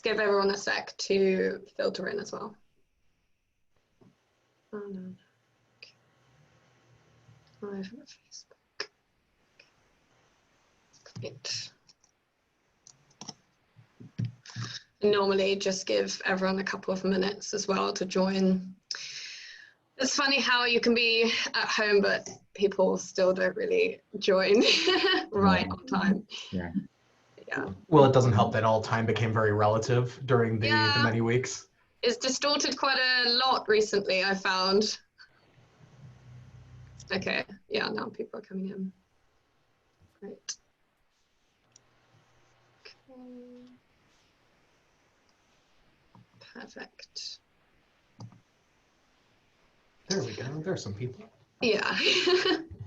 Just give everyone a sec to filter in as well. Oh no. Okay. Live on Facebook. Great. Normally just give everyone a couple of minutes as well to join. It's funny how you can be at home, but people still don't really join right on time. Yeah. Yeah. Well, it doesn't help that all time became very relative during the many weeks. It's distorted quite a lot recently, I found. Okay, yeah, now people are coming in. Great. Okay. Perfect. There we go. There's some people. Yeah.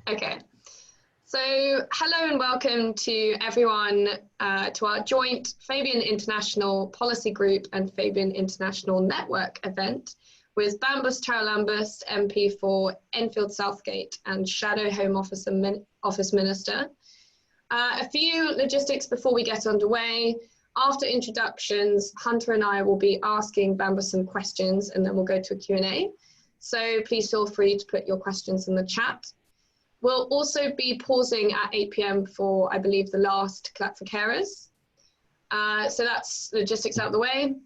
Okay. So hello and welcome to everyone to our joint Fabian International Policy Group and Fabian International Network event with Bambos Charalambous MP for Enfield Southgate and Shadow Home Office Minister. A few logistics before we get underway. After introductions, Hunter and I will be asking Bambos some questions and then we'll go to a Q&A. So please feel free to put your questions in the chat. We'll also be pausing at 8 p.m. for, I believe, the last clap for carers. So that's logistics out of the way.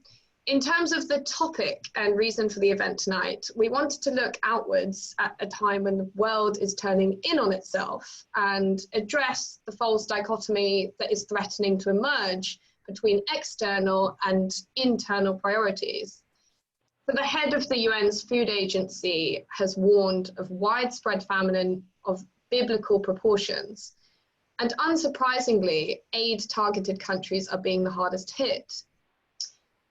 In terms of the topic and reason for the event tonight, we wanted to look outwards at a time when the world is turning in on itself and address the false dichotomy that is threatening to emerge between external and internal priorities. So the head of the UN's Food Agency has warned of widespread famine of biblical proportions. And unsurprisingly, aid-targeted countries are being the hardest hit.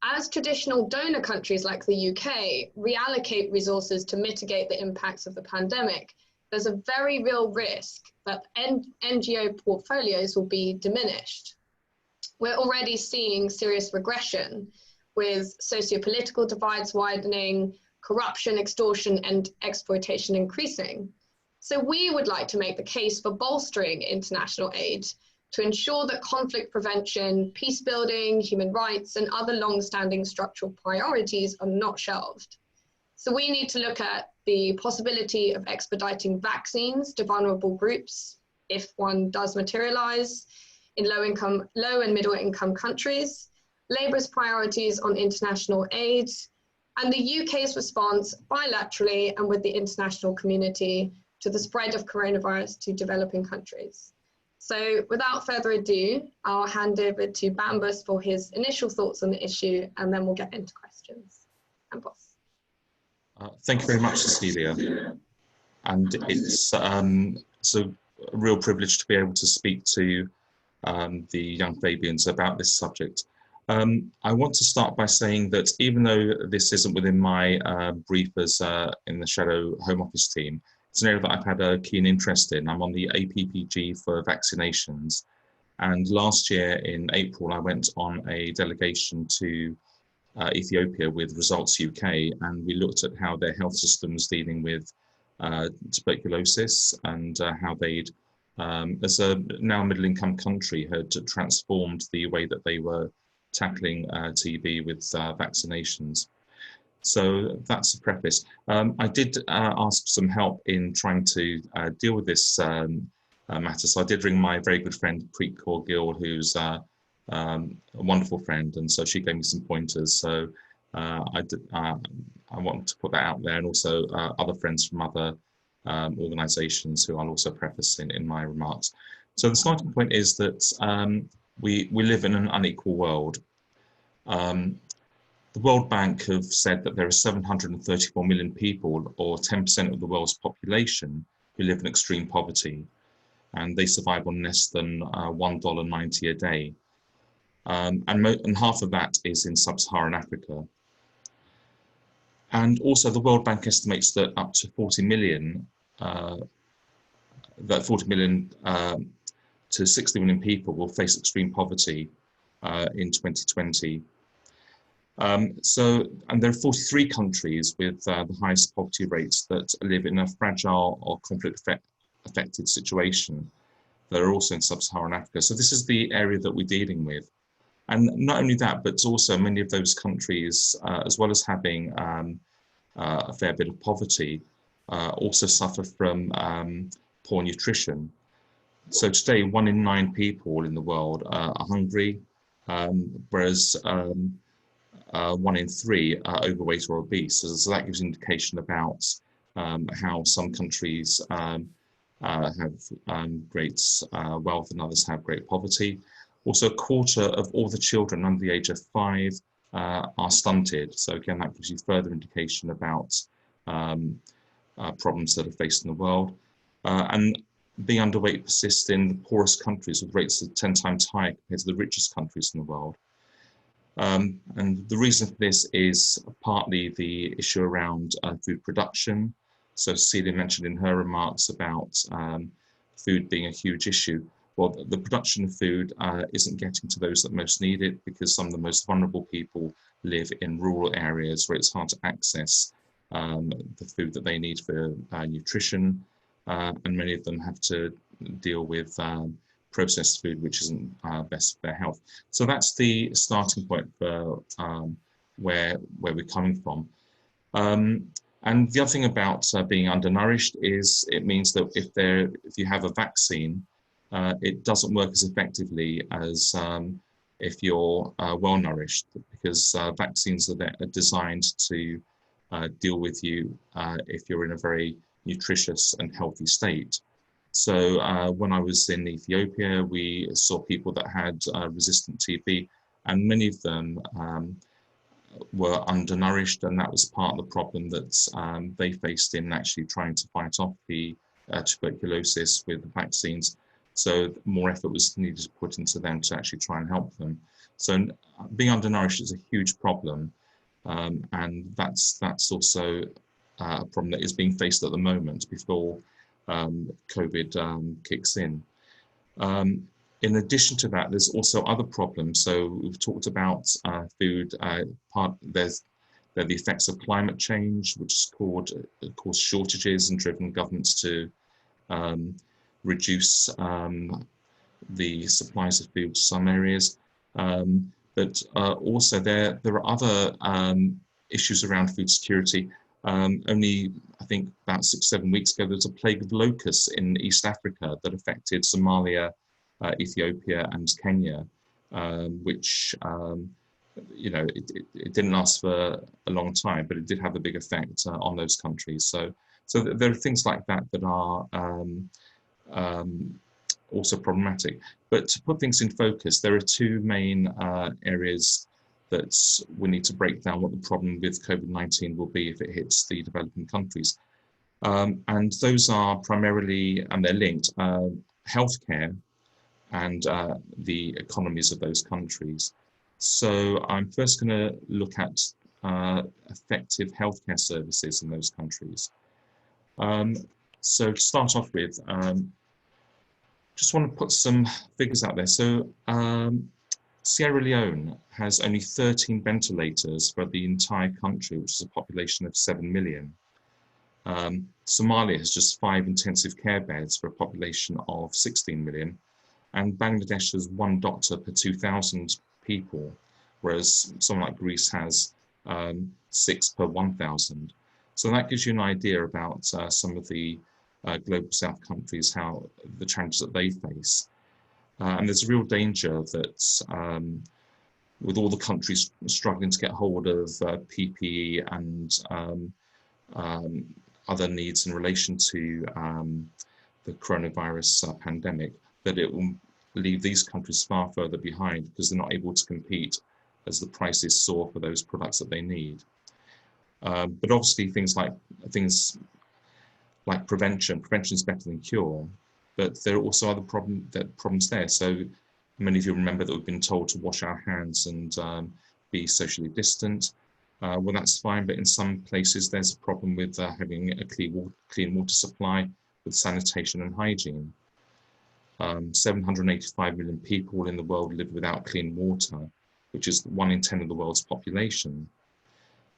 As traditional donor countries like the UK reallocate resources to mitigate the impacts of the pandemic, there's a very real risk that NGO portfolios will be diminished. We're already seeing serious regression with socio-political divides widening, corruption, extortion, and exploitation increasing. So we would like to make the case for bolstering international aid to ensure that conflict prevention, peace building, human rights, and other long-standing structural priorities are not shelved. So we need to look at the possibility of expediting vaccines to vulnerable groups, if one does materialize, in low and middle income countries, Labour's priorities on international aid, and the UK's response bilaterally and with the international community to the spread of coronavirus to developing countries. So without further ado, I'll hand over to Bambos for his initial thoughts on the issue, and then we'll get into questions. Bambos. Thank you very much, Cecilia. And it's a real privilege to be able to speak to the Young Fabians about this subject. I want to start by saying that even though this isn't within my brief as in the Shadow Home Office team, it's an area that I've had a keen interest in. I'm on the APPG for vaccinations. And last year in April, I went on a delegation to Ethiopia with Results UK, and we looked at how their health system was dealing with tuberculosis and how they'd, as a now middle-income country, had transformed the way that they were tackling TB with vaccinations. So that's the preface. I did ask some help in trying to deal with this matter. So I did ring my very good friend Preet Kaur Gill, who's a wonderful friend, and so she gave me some pointers. So I want to put that out there, and also other friends from other organisations who I'll also preface in my remarks. So the starting point is that we live in an unequal world. The World Bank have said that there are 734 million people, or 10% of the world's population, who live in extreme poverty, and they survive on less than $1.90 a day. And half of that is in sub-Saharan Africa. And also the World Bank estimates that up to 40 million to 60 million people will face extreme poverty in 2020. And there are 43 countries with the highest poverty rates that live in a fragile or conflict-affected situation that are also in sub-Saharan Africa. So this is the area that we're dealing with. And not only that, but also many of those countries, as well as having a fair bit of poverty, also suffer from poor nutrition. So today, 1 in 9 people in the world are hungry, whereas 1 in 3 are overweight or obese. So that gives an indication about how some countries have great wealth and others have great poverty. Also, a quarter of all the children under the age of 5 are stunted. So again, that gives you further indication about problems that are faced in the world. And being underweight persists in the poorest countries with rates of 10 times higher compared to the richest countries in the world. And the reason for this is partly the issue around food production. So Cecilia mentioned in her remarks about food being a huge issue. Well, the production of food isn't getting to those that most need it, because some of the most vulnerable people live in rural areas where it's hard to access the food that they need for nutrition, and many of them have to deal with processed food, which isn't best for their health. So that's the starting point for where we're coming from. And the other thing about being undernourished is it means that if you have a vaccine, it doesn't work as effectively as if you're well nourished, because vaccines are designed to deal with you if you're in a very nutritious and healthy state. So when I was in Ethiopia, we saw people that had resistant TB, and many of them were undernourished, and that was part of the problem that they faced in actually trying to fight off the tuberculosis with the vaccines. So more effort was needed to put into them to actually try and help them. So being undernourished is a huge problem, and that's also a problem that is being faced at the moment before COVID kicks in. In addition to that, there's also other problems. So we've talked about food. There's the effects of climate change, which has caused shortages and driven governments to reduce the supplies of food to some areas. But also there are other issues around food security. Only, I think, about 6-7 weeks ago, there was a plague of locusts in East Africa that affected Somalia, Ethiopia, and Kenya, which it didn't last for a long time, but it did have a big effect on those countries. So there are things like that that are also problematic. But to put things in focus, there are 2 main areas that we need to break down what the problem with COVID-19 will be if it hits the developing countries. And those are primarily, and they're linked, healthcare and the economies of those countries. So I'm first going to look at effective healthcare services in those countries. So to start off with, just want to put some figures out there. So Sierra Leone has only 13 ventilators for the entire country, which is a population of 7 million. Somalia has just 5 intensive care beds for a population of 16 million. And Bangladesh has 1 doctor per 2,000 people, whereas someone like Greece has 6 per 1,000. So that gives you an idea about some of the global south countries, how the challenges that they face. And there's a real danger that with all the countries struggling to get hold of PPE and other needs in relation to the coronavirus pandemic, that it will leave these countries far further behind because they're not able to compete as the prices soar for those products that they need. But obviously things like prevention is better than cure, but there are also other problems there. So many of you remember that we've been told to wash our hands and be socially distant. Well, that's fine, but in some places there's a problem with having a clean water supply with sanitation and hygiene. 785 million people in the world live without clean water, which is 1 in 10 of the world's population.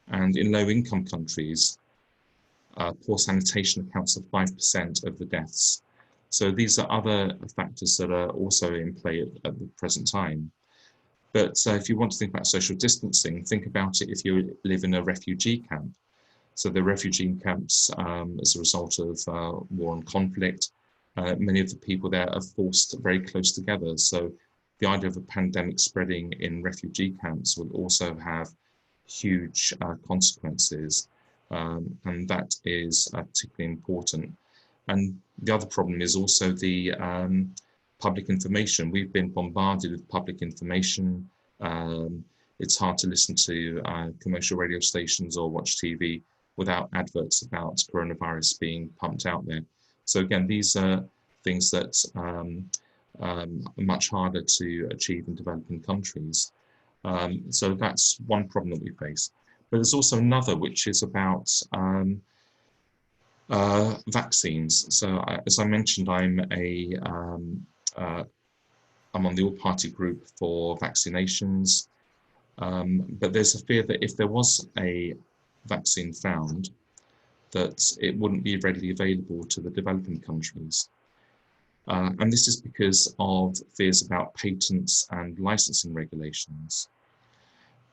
And in low-income countries, poor sanitation accounts for 5% of the deaths. So these are other factors that are also in play at the present time. But if you want to think about social distancing, think about it if you live in a refugee camp. So the refugee camps, as a result of war and conflict, many of the people there are forced very close together. So the idea of a pandemic spreading in refugee camps would also have huge consequences, and that is particularly important. And the other problem is also the public information. We've been bombarded with public information. It's hard to listen to commercial radio stations or watch TV without adverts about coronavirus being pumped out there. So again, these are things that are much harder to achieve in developing countries. So that's one problem that we face. But there's also another, which is about vaccines. So as I mentioned, I'm on the all-party group for vaccinations, but there's a fear that if there was a vaccine found, that it wouldn't be readily available to the developing countries. And this is because of fears about patents and licensing regulations.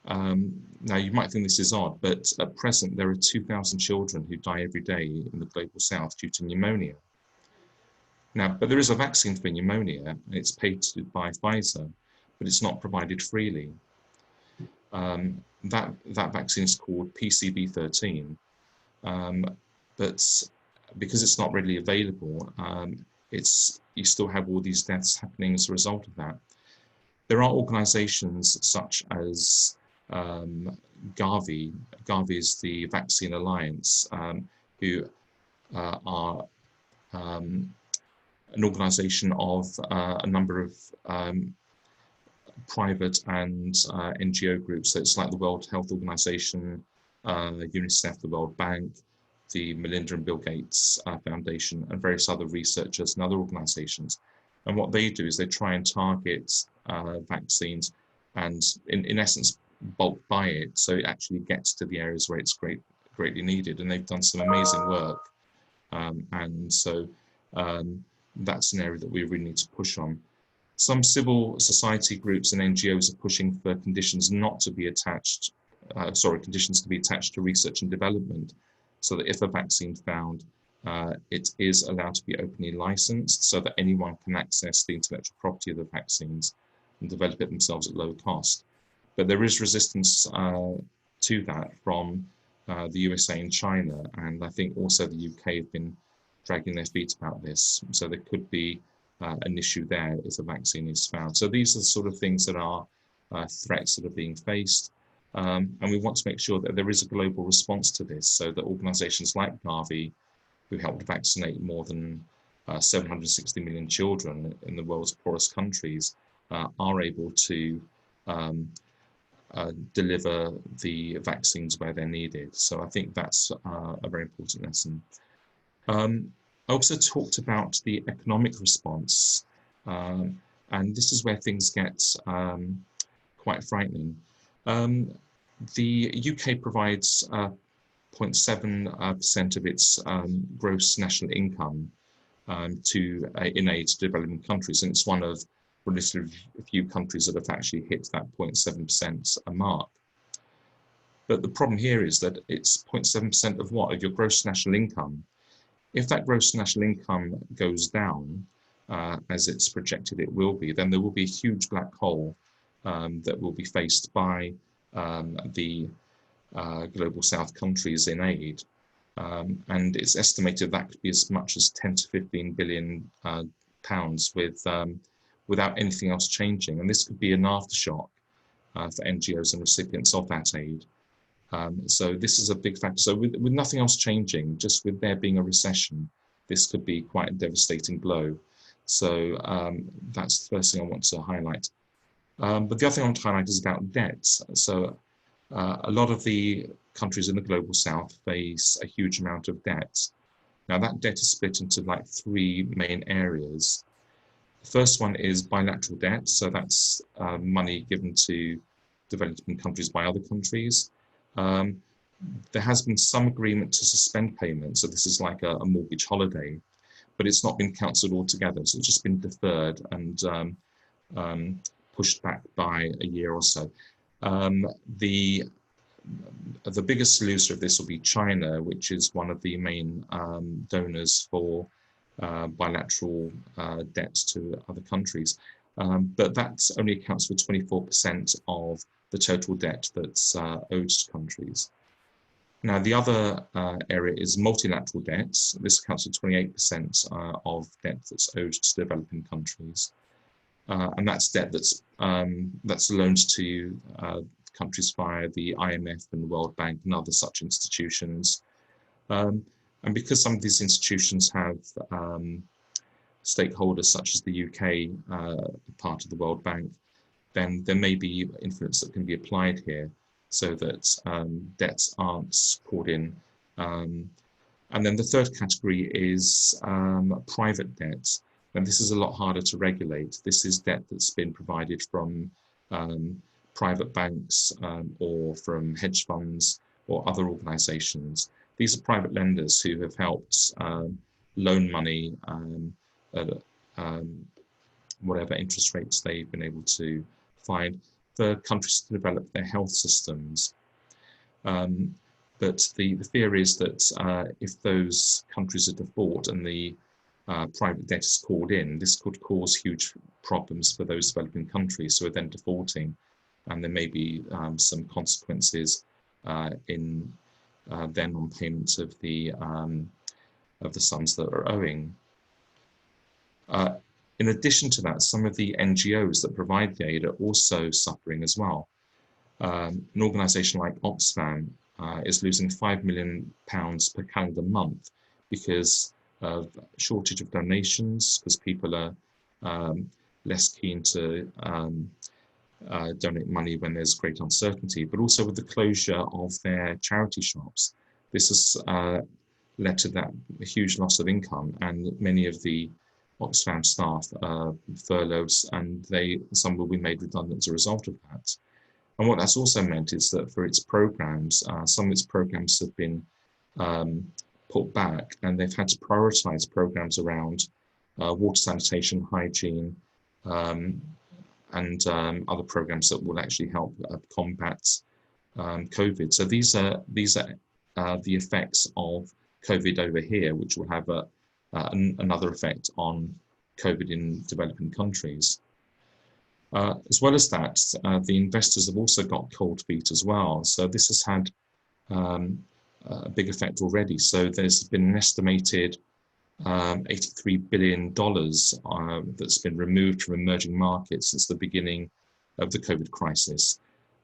Now, you might think this is odd, but at present, there are 2,000 children who die every day in the global south due to pneumonia. Now, but there is a vaccine for pneumonia, and it's patented by Pfizer, but it's not provided freely. That vaccine is called PCV13, but because it's not readily available, you still have all these deaths happening as a result of that. There are organizations such as Gavi. Gavi is the Vaccine Alliance, who are an organization of a number of private and NGO groups. So it's like the World Health Organization, UNICEF, the World Bank, the Melinda and Bill Gates Foundation, and various other researchers and other organizations. And what they do is they try and target vaccines and in essence bulk buy it, so it actually gets to the areas where it's greatly needed. And they've done some amazing work, and so that's an area that we really need to push on. Some civil society groups and NGOs are pushing for conditions not to be attached, conditions to be attached to research and development, so that if a vaccine found, it is allowed to be openly licensed, so that anyone can access the intellectual property of the vaccines and develop it themselves at low cost. But there is resistance to that from the USA and China, and I think also the UK have been dragging their feet about this. So there could be an issue there if a vaccine is found. So these are the sort of things that are threats that are being faced. And we want to make sure that there is a global response to this, so that organizations like Gavi, who helped vaccinate more than 760 million children in the world's poorest countries, are able to deliver the vaccines where they're needed. So I think that's a very important lesson. I also talked about the economic response, and this is where things get quite frightening. The UK provides 0.7% of its gross national income in aid to developing countries, and it's one of relatively few countries that have actually hit that 0.7% mark. But the problem here is that it's 0.7% of what? Of your gross national income. If that gross national income goes down, as it's projected it will be, then there will be a huge black hole that will be faced by the global south countries in aid. And it's estimated that could be as much as 10 to 15 billion pounds without anything else changing. And this could be an aftershock for NGOs and recipients of that aid. So this is a big factor. So with nothing else changing, just with there being a recession, this could be quite a devastating blow. So that's the first thing I want to highlight. But the other thing I want to highlight is about debt. So a lot of the countries in the global south face a huge amount of debt. Now that debt is split into like three main areas. The first one is bilateral debt. So that's money given to developing countries by other countries. There has been some agreement to suspend payments, so this is like a mortgage holiday, but it's not been cancelled altogether, so it's just been deferred and pushed back by a year or so. The biggest loser of this will be China, which is one of the main donors for bilateral debts to other countries. But that only accounts for 24% of the total debt that's owed to countries. Now, the other area is multilateral debts. This accounts for 28% of debt that's owed to developing countries. And that's debt that's loaned to countries via the IMF and the World Bank and other such institutions. And because some of these institutions have stakeholders such as the UK, part of the World Bank, then there may be influence that can be applied here so that debts aren't called in. And then the third category is private debt. And this is a lot harder to regulate. This is debt that's been provided from private banks or from hedge funds or other organizations. These are private lenders who have helped loan money at whatever interest rates they've been able to find for countries to develop their health systems. But the fear is that if those countries are default and the private debt is called in, this could cause huge problems for those developing countries who are then defaulting, and there may be some consequences in then on payments of the sums that are owing. In addition to that, some of the NGOs that provide the aid are also suffering as well. An organisation like Oxfam is losing £5 million per calendar month because of shortage of donations, because people are less keen to donate money when there's great uncertainty, but also with the closure of their charity shops. This has led to that huge loss of income, and many of the Oxfam staff furloughed, and some will be made redundant as a result of that. And what that's also meant is that for its programs, some of its programs have been put back, and they've had to prioritize programs around water sanitation, hygiene, and other programs that will actually help combat COVID. So these are the effects of COVID over here, which will have another effect on COVID in developing countries. As well as that, the investors have also got cold feet as well. So this has had a big effect already. So there's been an estimated $83 billion that's been removed from emerging markets since the beginning of the COVID crisis.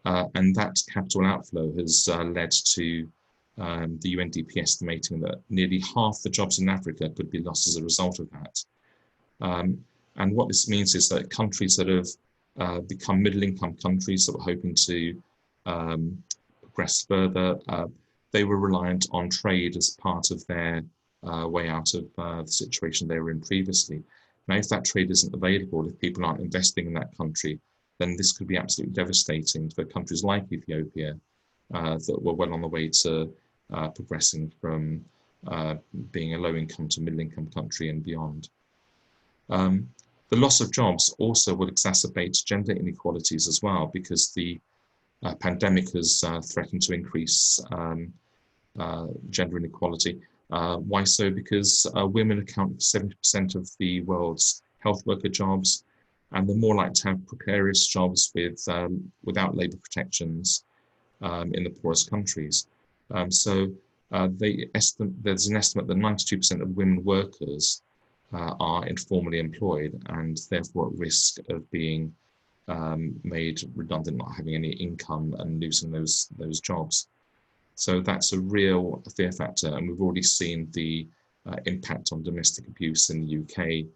And that capital outflow has led to the UNDP estimating that nearly half the jobs in Africa could be lost as a result of that. And what this means is that countries that have become middle-income countries that were hoping to progress further, they were reliant on trade as part of their way out of the situation they were in previously. Now, if that trade isn't available, if people aren't investing in that country, then this could be absolutely devastating for countries like Ethiopia that were well on the way to progressing from being a low-income to middle-income country and beyond. The loss of jobs also will exacerbate gender inequalities as well, because the pandemic has threatened to increase gender inequality. Why so? Because women account for 70% of the world's health worker jobs, and they're more likely to have precarious jobs without labour protections in the poorest countries. So there's an estimate that 92% of women workers are informally employed and therefore at risk of being made redundant, not having any income and losing those jobs. So that's a real fear factor, and we've already seen the impact on domestic abuse in the UK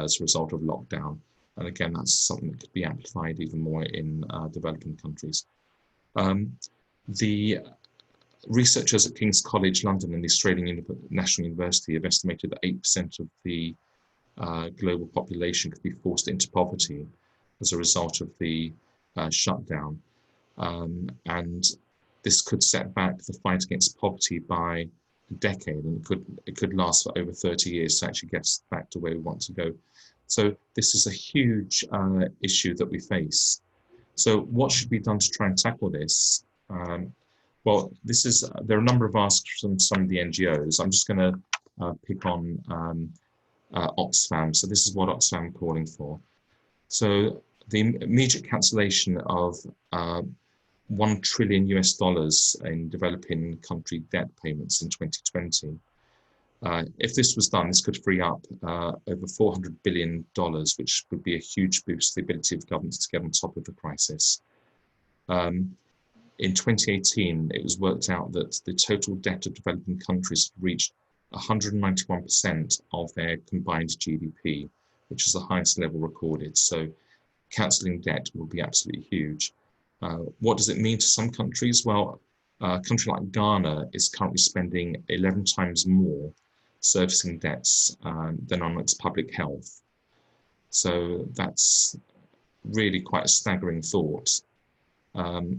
as a result of lockdown. And again, that's something that could be amplified even more in developing countries. The researchers at King's College London and the Australian National University have estimated that 8% of the global population could be forced into poverty as a result of the shutdown. And this could set back the fight against poverty by a decade, and it could last for over 30 years to actually get us back to where we want to go. So this is a huge issue that we face. So what should be done to try and tackle this? Well, there are a number of asks from some of the NGOs. I'm just going to pick on Oxfam. So this is what Oxfam are calling for. So the immediate cancellation of $1 trillion in developing country debt payments in 2020. If this was done, this could free up over $400 billion, which would be a huge boost to the ability of governments to get on top of the crisis. In 2018, it was worked out that the total debt of developing countries reached 191% of their combined GDP, which is the highest level recorded. So cancelling debt will be absolutely huge. What does it mean to some countries? Well, a country like Ghana is currently spending 11 times more servicing debts than on its public health. So that's really quite a staggering thought.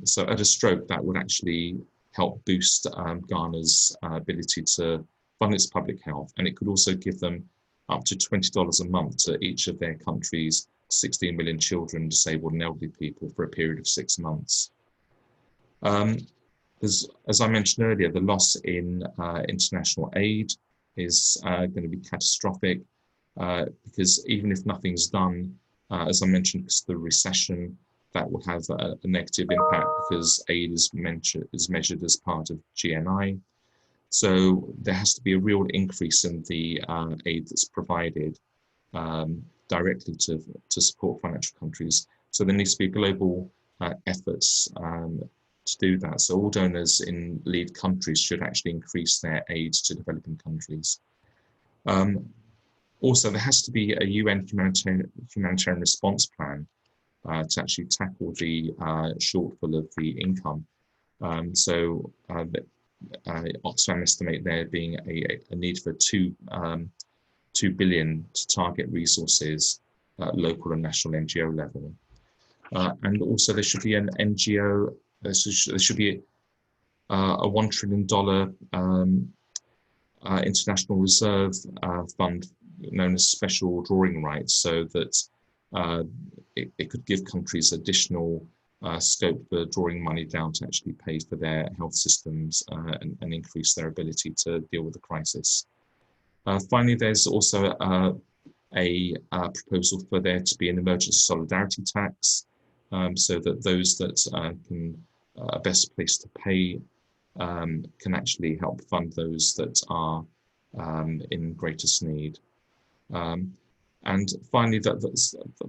So at a stroke, that would actually help boost Ghana's ability to fund its public health. And it could also give them up to $20 a month to each of their countries' 16 million children, disabled and elderly people for a period of 6 months. As I mentioned earlier, the loss in international aid is going to be catastrophic because even if nothing's done, as I mentioned, because of the recession, that will have a negative impact because aid is measured as part of GNI. So there has to be a real increase in the aid that's provided directly to support financial countries. So there needs to be global efforts to do that. So all donors in lead countries should actually increase their aid to developing countries. Also, there has to be a UN humanitarian response plan to actually tackle the shortfall of the income. Oxfam estimate there being a need for $2 billion to target resources at local and national NGO level. And also there should be an NGO, there should be a $1 trillion international reserve fund known as special drawing rights, so that it could give countries additional scope for drawing money down to actually pay for their health systems and increase their ability to deal with the crisis. Finally, there's also a proposal for there to be an emergency solidarity tax, so that those that are best placed to pay can actually help fund those that are in greatest need. And finally, the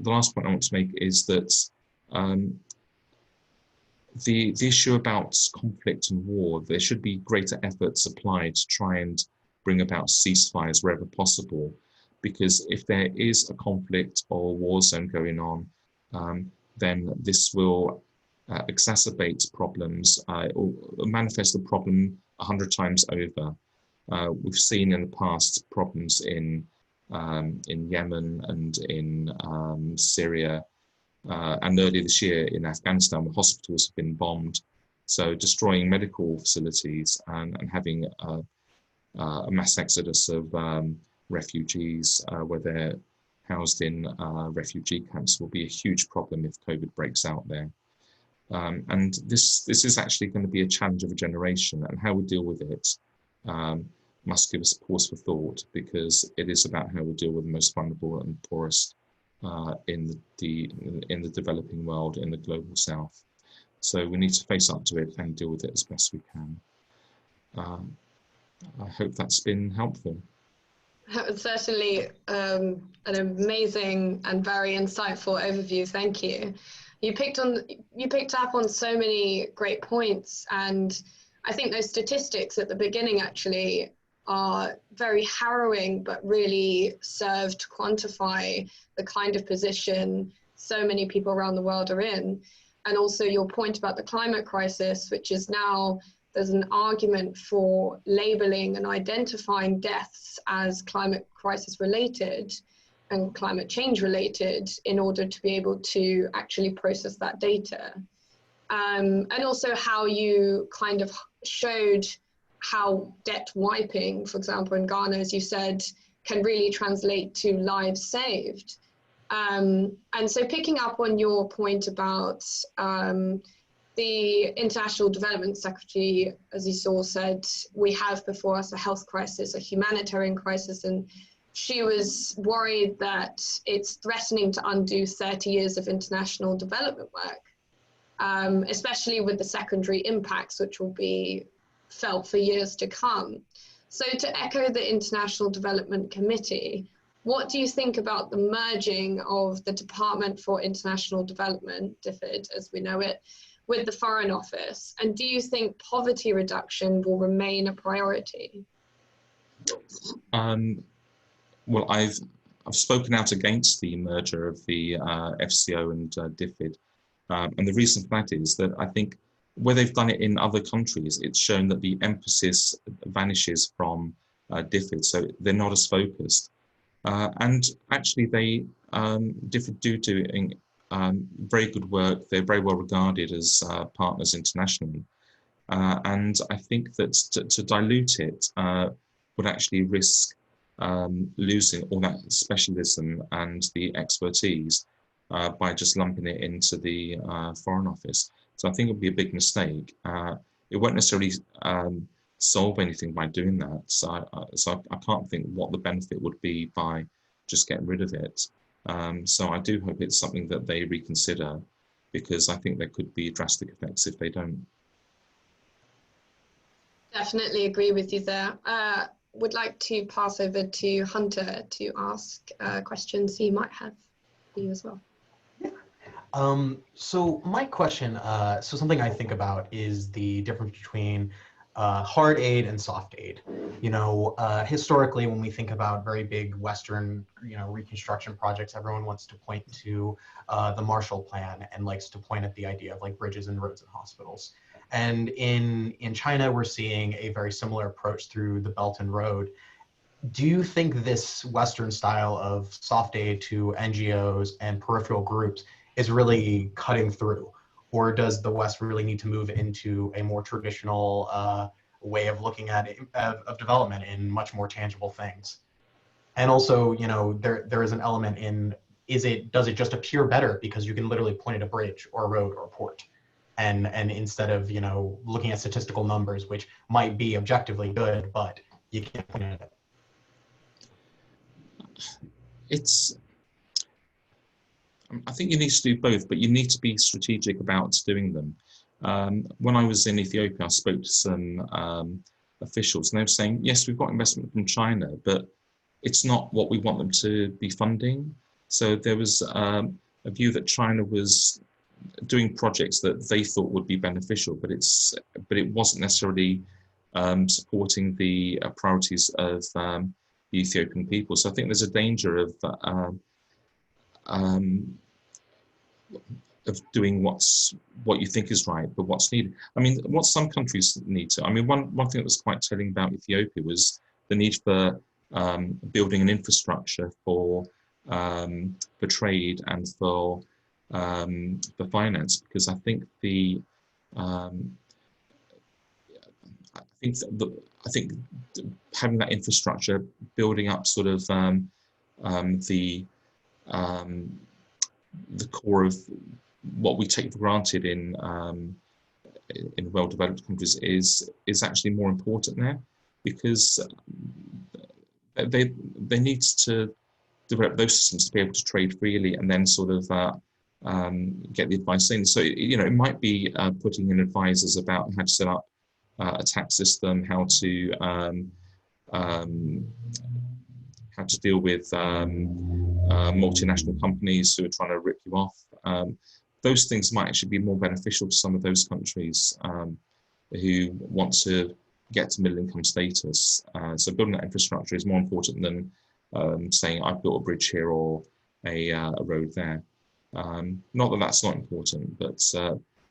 last point I want to make is that the issue about conflict and war, there should be greater efforts applied to try and bring about ceasefires wherever possible, because if there is a conflict or a war zone going on, then this will exacerbate problems or manifest the problem 100 times over. We've seen in the past problems in Yemen and in Syria, and earlier this year in Afghanistan, where hospitals have been bombed. So destroying medical facilities and having a mass exodus of refugees where they're housed in refugee camps will be a huge problem if COVID breaks out there. And this is actually going to be a challenge of a generation, and how we deal with it must give us pause for thought, because it is about how we deal with the most vulnerable and poorest in the developing world, in the global south. So we need to face up to it and deal with it as best we can. I hope that's been helpful. That was certainly an amazing and very insightful overview. Thank you. You picked up on so many great points, and I think those statistics at the beginning actually are very harrowing, but really serve to quantify the kind of position so many people around the world are in. And also your point about the climate crisis, which is now, there's an argument for labeling and identifying deaths as climate crisis related and climate change related in order to be able to actually process that data. And also how you kind of showed how debt wiping, for example, in Ghana, as you said, can really translate to lives saved. And so picking up on your point about the International Development Secretary, as you saw, said, we have before us a health crisis, a humanitarian crisis, and she was worried that it's threatening to undo 30 years of international development work, especially with the secondary impacts, which will be felt for years to come. So to echo the International Development Committee, what do you think about the merging of the Department for International Development, DFID as we know it, with the Foreign Office? And do you think poverty reduction will remain a priority? Well, I've spoken out against the merger of the FCO and DFID. And the reason for that is that I think where they've done it in other countries, it's shown that the emphasis vanishes from DFID, so they're not as focused. And actually, DFID do very good work. They're very well regarded as partners internationally. And I think that to dilute it would actually risk losing all that specialism and the expertise by just lumping it into the Foreign Office. So I think it would be a big mistake. It won't necessarily solve anything by doing that. So I can't think what the benefit would be by just getting rid of it. So I do hope it's something that they reconsider, because I think there could be drastic effects if they don't. Definitely agree with you there. Would like to pass over to Hunter to ask questions he might have for you as well. So my question, so something I think about is the difference between hard aid and soft aid. You know, historically, when we think about very big Western, reconstruction projects, everyone wants to point to the Marshall Plan and likes to point at the idea of like bridges and roads and hospitals. And in China, we're seeing a very similar approach through the Belt and Road. Do you think this Western style of soft aid to NGOs and peripheral groups is really cutting through? Or does the West really need to move into a more traditional way of looking at it, of development in much more tangible things? And also, there is an element in, does it just appear better because you can literally point at a bridge or a road or a port? And instead of, looking at statistical numbers, which might be objectively good, but you can't point at it. I think you need to do both, but you need to be strategic about doing them. When I was in Ethiopia, I spoke to some officials, and they were saying, yes, we've got investment from China, but it's not what we want them to be funding. So there was a view that China was doing projects that they thought would be beneficial, but it wasn't necessarily supporting the priorities of the Ethiopian people. So I think there's a danger of doing what you think is right, but what's needed. I mean, what some countries need to. I mean, one thing that was quite telling about Ethiopia was the need for building an infrastructure for trade and for finance, because I think I think having that infrastructure, building up sort of the core of what we take for granted in well-developed countries is actually more important there, because they need to develop those systems to be able to trade freely and then sort of get the advice in. So it might be putting in advisors about how to set up a tax system, how to deal with multinational companies who are trying to rip you off. Those things might actually be more beneficial to some of those countries who want to get to middle income status. So building that infrastructure is more important than saying I've built a bridge here or a road there. Not that that's not important, but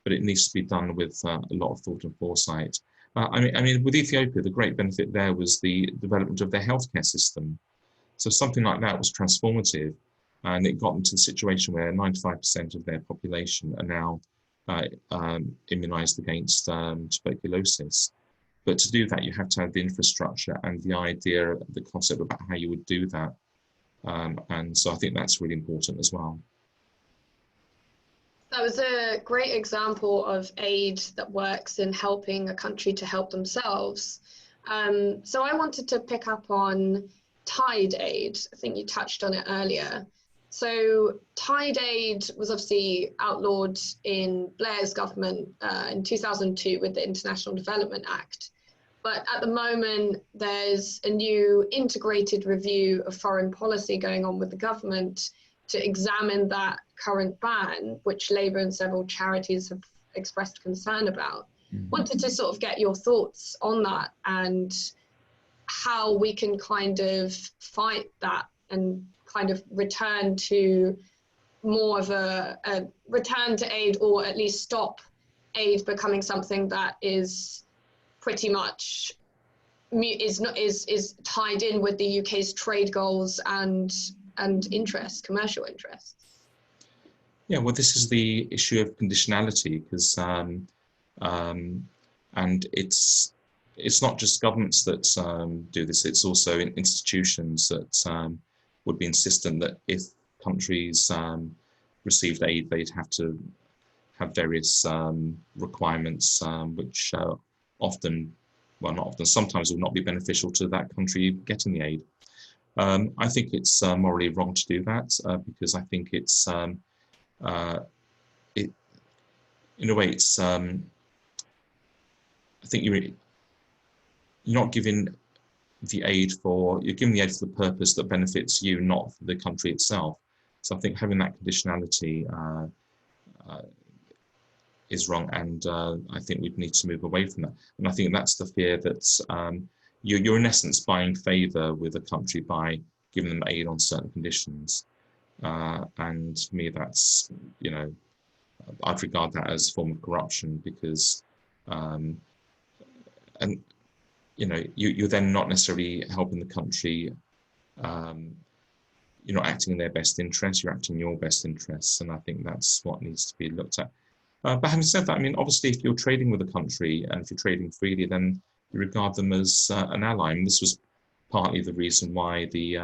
it needs to be done with a lot of thought and foresight. I mean, with Ethiopia, the great benefit there was the development of their healthcare system. So something like that was transformative, and it got them to the situation where 95% of their population are now immunized against tuberculosis. But to do that, you have to have the infrastructure and the idea, the concept about how you would do that. And so I think that's really important as well. That was a great example of aid that works in helping a country to help themselves. So I wanted to pick up on tide aid. I think you touched on it earlier. So tide aid was obviously outlawed in Blair's government in 2002 with the International Development Act. But at the moment, there's a new integrated review of foreign policy going on with the government to examine that current ban, which Labour and several charities have expressed concern about. Wanted to sort of get your thoughts on that and how we can kind of fight that and kind of return to more of a return to aid, or at least stop aid becoming something that is pretty much is tied in with the UK's trade goals and interests, commercial interests. Yeah, well, this is the issue of conditionality, because and it's not just governments that do this; it's also institutions that would be insistent that if countries received aid, they'd have to have various requirements, which often, well, not often, sometimes will not be beneficial to that country getting the aid. I think it's morally wrong to do that, because I think it's in a way, it's I think you're not giving the aid you're giving the aid for the purpose that benefits you, not for the country itself. So I think having that conditionality is wrong, and I think we need to move away from that. And I think that's the fear that you're in essence buying favour with a country by giving them aid on certain conditions. And for me, that's, I'd regard that as a form of corruption, because you're then not necessarily helping the country. You're not acting in their best interest, you're acting in your best interests, and I think that's what needs to be looked at. But having said that, I mean, obviously, if you're trading with a country and if you're trading freely, then you regard them as an ally. I mean, this was partly the reason why the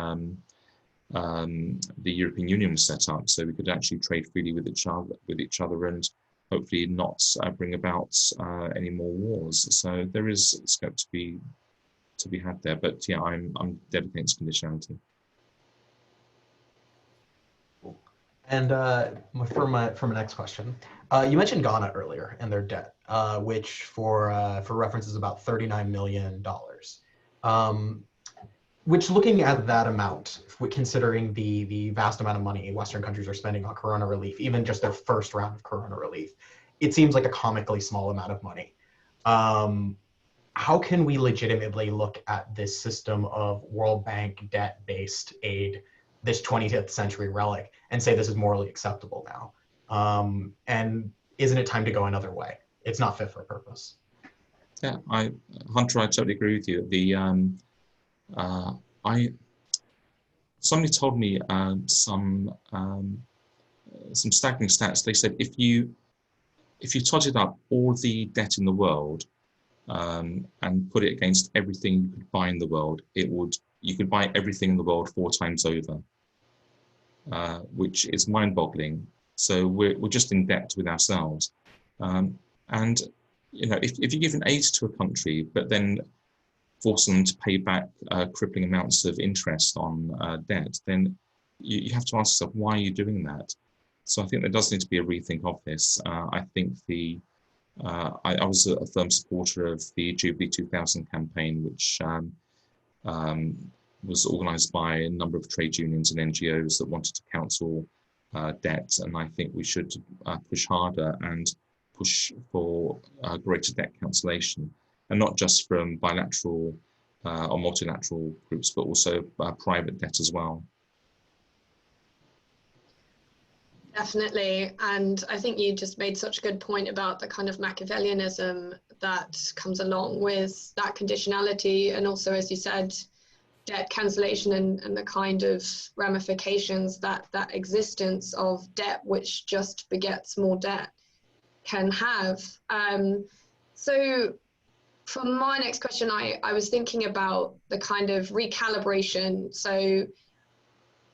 European Union was set up, so we could actually trade freely with each other, and hopefully not bring about any more wars. So there is scope to be had there. But yeah, I'm dead against conditionality. And for my next question, you mentioned Ghana earlier and their debt, which for reference is about $39 million. Which, looking at that amount, considering the vast amount of money Western countries are spending on corona relief, even just their first round of corona relief, it seems like a comically small amount of money. How can we legitimately look at this system of World Bank debt-based aid, this 20th century relic, and say this is morally acceptable now? And isn't it time to go another way? It's not fit for purpose. Yeah, Hunter, I totally agree with you. Somebody told me some staggering stats. They said if you totted up all the debt in the world and put it against everything you could buy in the world, you could buy everything in the world 4 times over, which is mind-boggling. So we're just in debt with ourselves, and if you give an aid to a country, but then force them to pay back crippling amounts of interest on debt, then you have to ask yourself, why are you doing that? So I think there does need to be a rethink of this. I think I was a firm supporter of the Jubilee 2000 campaign, which was organised by a number of trade unions and NGOs that wanted to counsel debt, and I think we should push harder and push for greater debt cancellation, and not just from bilateral or multilateral groups, but also private debt as well. Definitely, and I think you just made such a good point about the kind of Machiavellianism that comes along with that conditionality, and also, as you said, debt cancellation and the kind of ramifications that existence of debt, which just begets more debt, can have. So for my next question, I was thinking about the kind of recalibration. So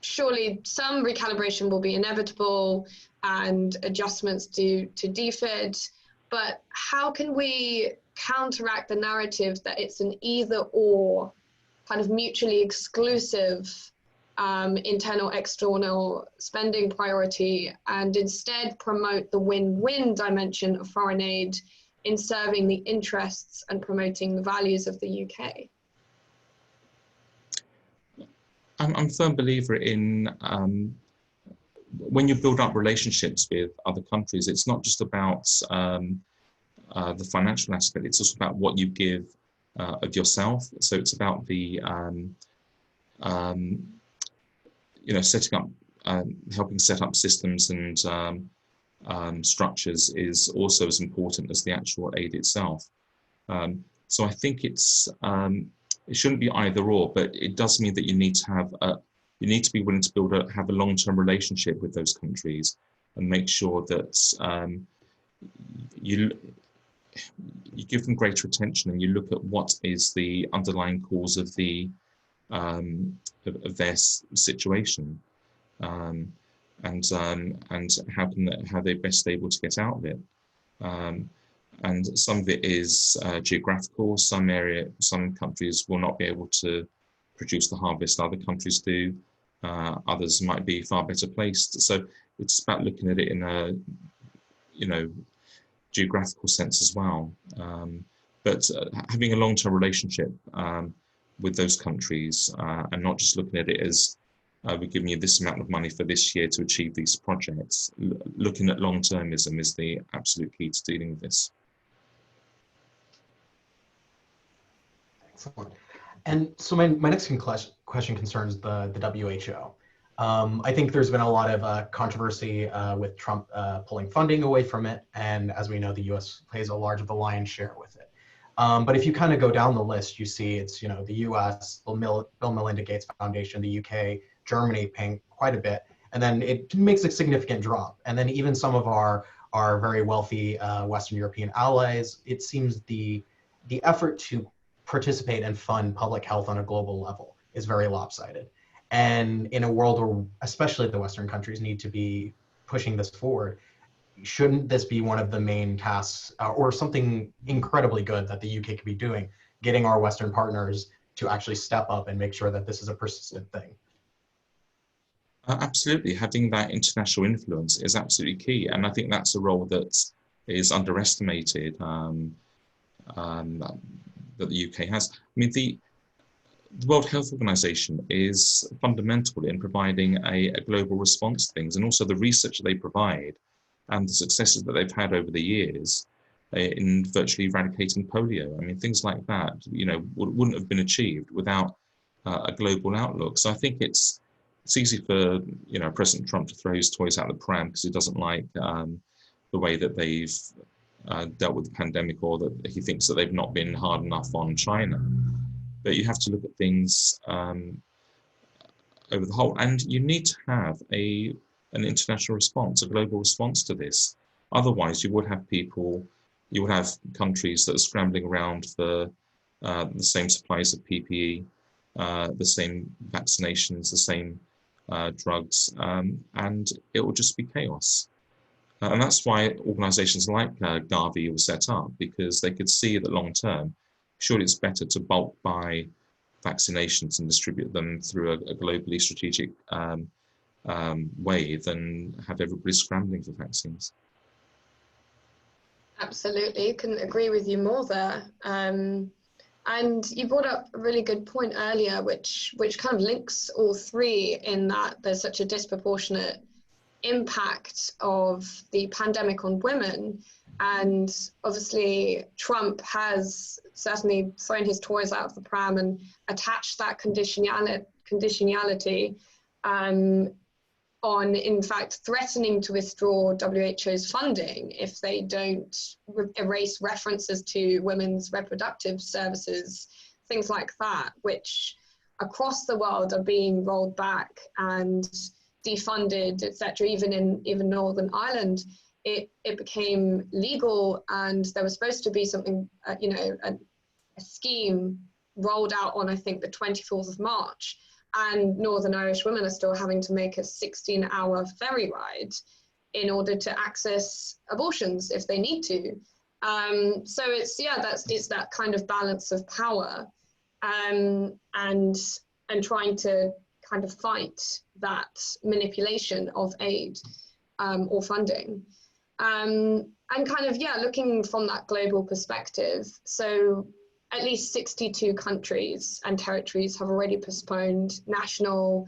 surely some recalibration will be inevitable and adjustments to DFID, but how can we counteract the narrative that it's an either or kind of mutually exclusive internal external spending priority, and instead promote the win-win dimension of foreign aid in serving the interests and promoting the values of the UK? I'm a firm believer in when you build up relationships with other countries, it's not just about the financial aspect, it's also about what you give of yourself. So it's about the setting up, helping set up systems and structures is also as important as the actual aid itself. So I think it's it shouldn't be either or, but it does mean that you need to have you need to be willing to have a long-term relationship with those countries and make sure that you give them greater attention and you look at what is the underlying cause of their situation, and how they're best able to get out of it. And some of it is geographical. Some countries will not be able to produce the harvest other countries do. Others might be far better placed. So it's about looking at it in a geographical sense as well. But having a long-term relationship with those countries and not just looking at it as we're giving you this amount of money for this year to achieve these projects. Looking at long-termism is the absolute key to dealing with this. Excellent. And so my next question concerns the WHO. I think there's been a lot of controversy with Trump pulling funding away from it. And as we know, the US plays a large of the lion's share with it. But if you kind of go down the list, you see it's, the US, Bill Melinda Gates Foundation, the UK, Germany paying quite a bit. And then it makes a significant drop. And then even some of our very wealthy Western European allies, it seems the effort to participate and fund public health on a global level is very lopsided. And in a world where especially the Western countries need to be pushing this forward, shouldn't this be one of the main tasks or something incredibly good that the UK could be doing, getting our Western partners to actually step up and make sure that this is a persistent thing? Absolutely, having that international influence is absolutely key. And I think that's a role that is underestimated that the UK has. I mean, the World Health Organization is fundamental in providing a global response to things, and also the research that they provide and the successes that they've had over the years in virtually eradicating polio. I mean, things like that, wouldn't have been achieved without a global outlook. So I think it's easy for President Trump to throw his toys out the pram because he doesn't like the way that they've dealt with the pandemic, or that he thinks that they've not been hard enough on China. But you have to look at things over the whole, and you need to have an international response, a global response to this. Otherwise, you would have countries that are scrambling around for the same supplies of PPE, the same vaccinations, the same drugs, and it will just be chaos. And that's why organizations like Gavi were set up, because they could see that long term, surely it's better to bulk buy vaccinations and distribute them through a globally strategic way than have everybody scrambling for vaccines. Absolutely, couldn't agree with you more there. And you brought up a really good point earlier, which kind of links all three, in that there's such a disproportionate impact of the pandemic on women. And obviously Trump has certainly thrown his toys out of the pram and attached that conditionality on, in fact, threatening to withdraw WHO's funding if they don't erase references to women's reproductive services, things like that, which across the world are being rolled back and defunded, etc. Even in Northern Ireland, it became legal, and there was supposed to be something, a scheme rolled out on, I think, the 24th of March. and Northern Irish women are still having to make a 16-hour ferry ride in order to access abortions if they need to. So it's, yeah, it's that kind of balance of power, and trying to kind of fight that manipulation of aid or funding. And kind of, yeah, looking from that global perspective. So at least 62 countries and territories have already postponed national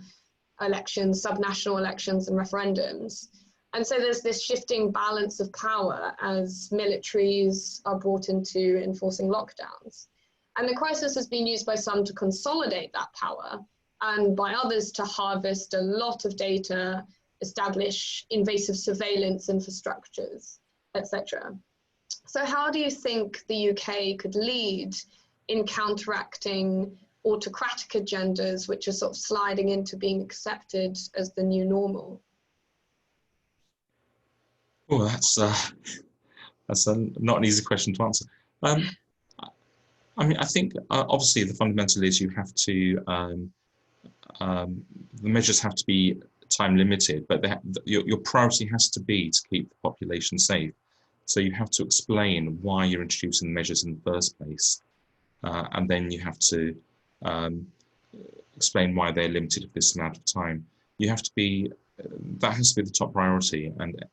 elections, subnational elections and referendums. And so there's this shifting balance of power as militaries are brought into enforcing lockdowns. And the crisis has been used by some to consolidate that power, and by others to harvest a lot of data, establish invasive surveillance infrastructures, etc. So how do you think the UK could lead in counteracting autocratic agendas which are sort of sliding into being accepted as the new normal? Well, that's not an easy question to answer. I mean, I think obviously the fundamental is you have to, the measures have to be time limited, but your priority has to be to keep the population safe. So you have to explain why you're introducing the measures in the first place. And then you have to explain why they're limited for this amount of time. You have to be, that has to be the top priority, and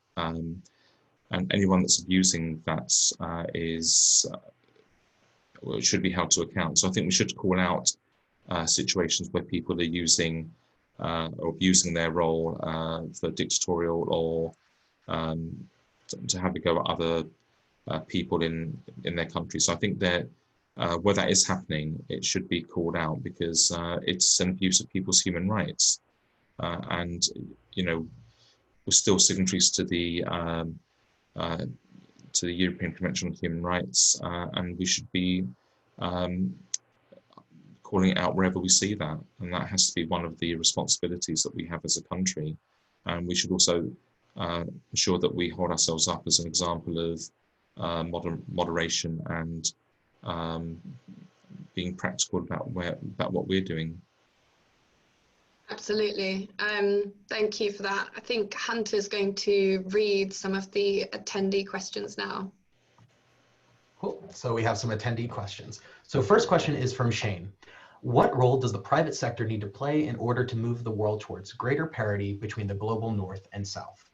anyone that's abusing that should be held to account. So I think we should call out situations where people are using or abusing their role for dictatorial or to have a go at other people in their country. So I think that where that is happening, it should be called out, because it's an abuse of people's human rights. And, you know, we're still signatories to the European Convention on Human Rights, and we should be calling it out wherever we see that. And that has to be one of the responsibilities that we have as a country. And we should also ensure that we hold ourselves up as an example of moderation and being practical about what we're doing. Absolutely. Thank you for that. I think Hunter's going to read some of the attendee questions now. Cool. So we have some attendee questions. So first question is from Shane. What role does the private sector need to play in order to move the world towards greater parity between the global north and south?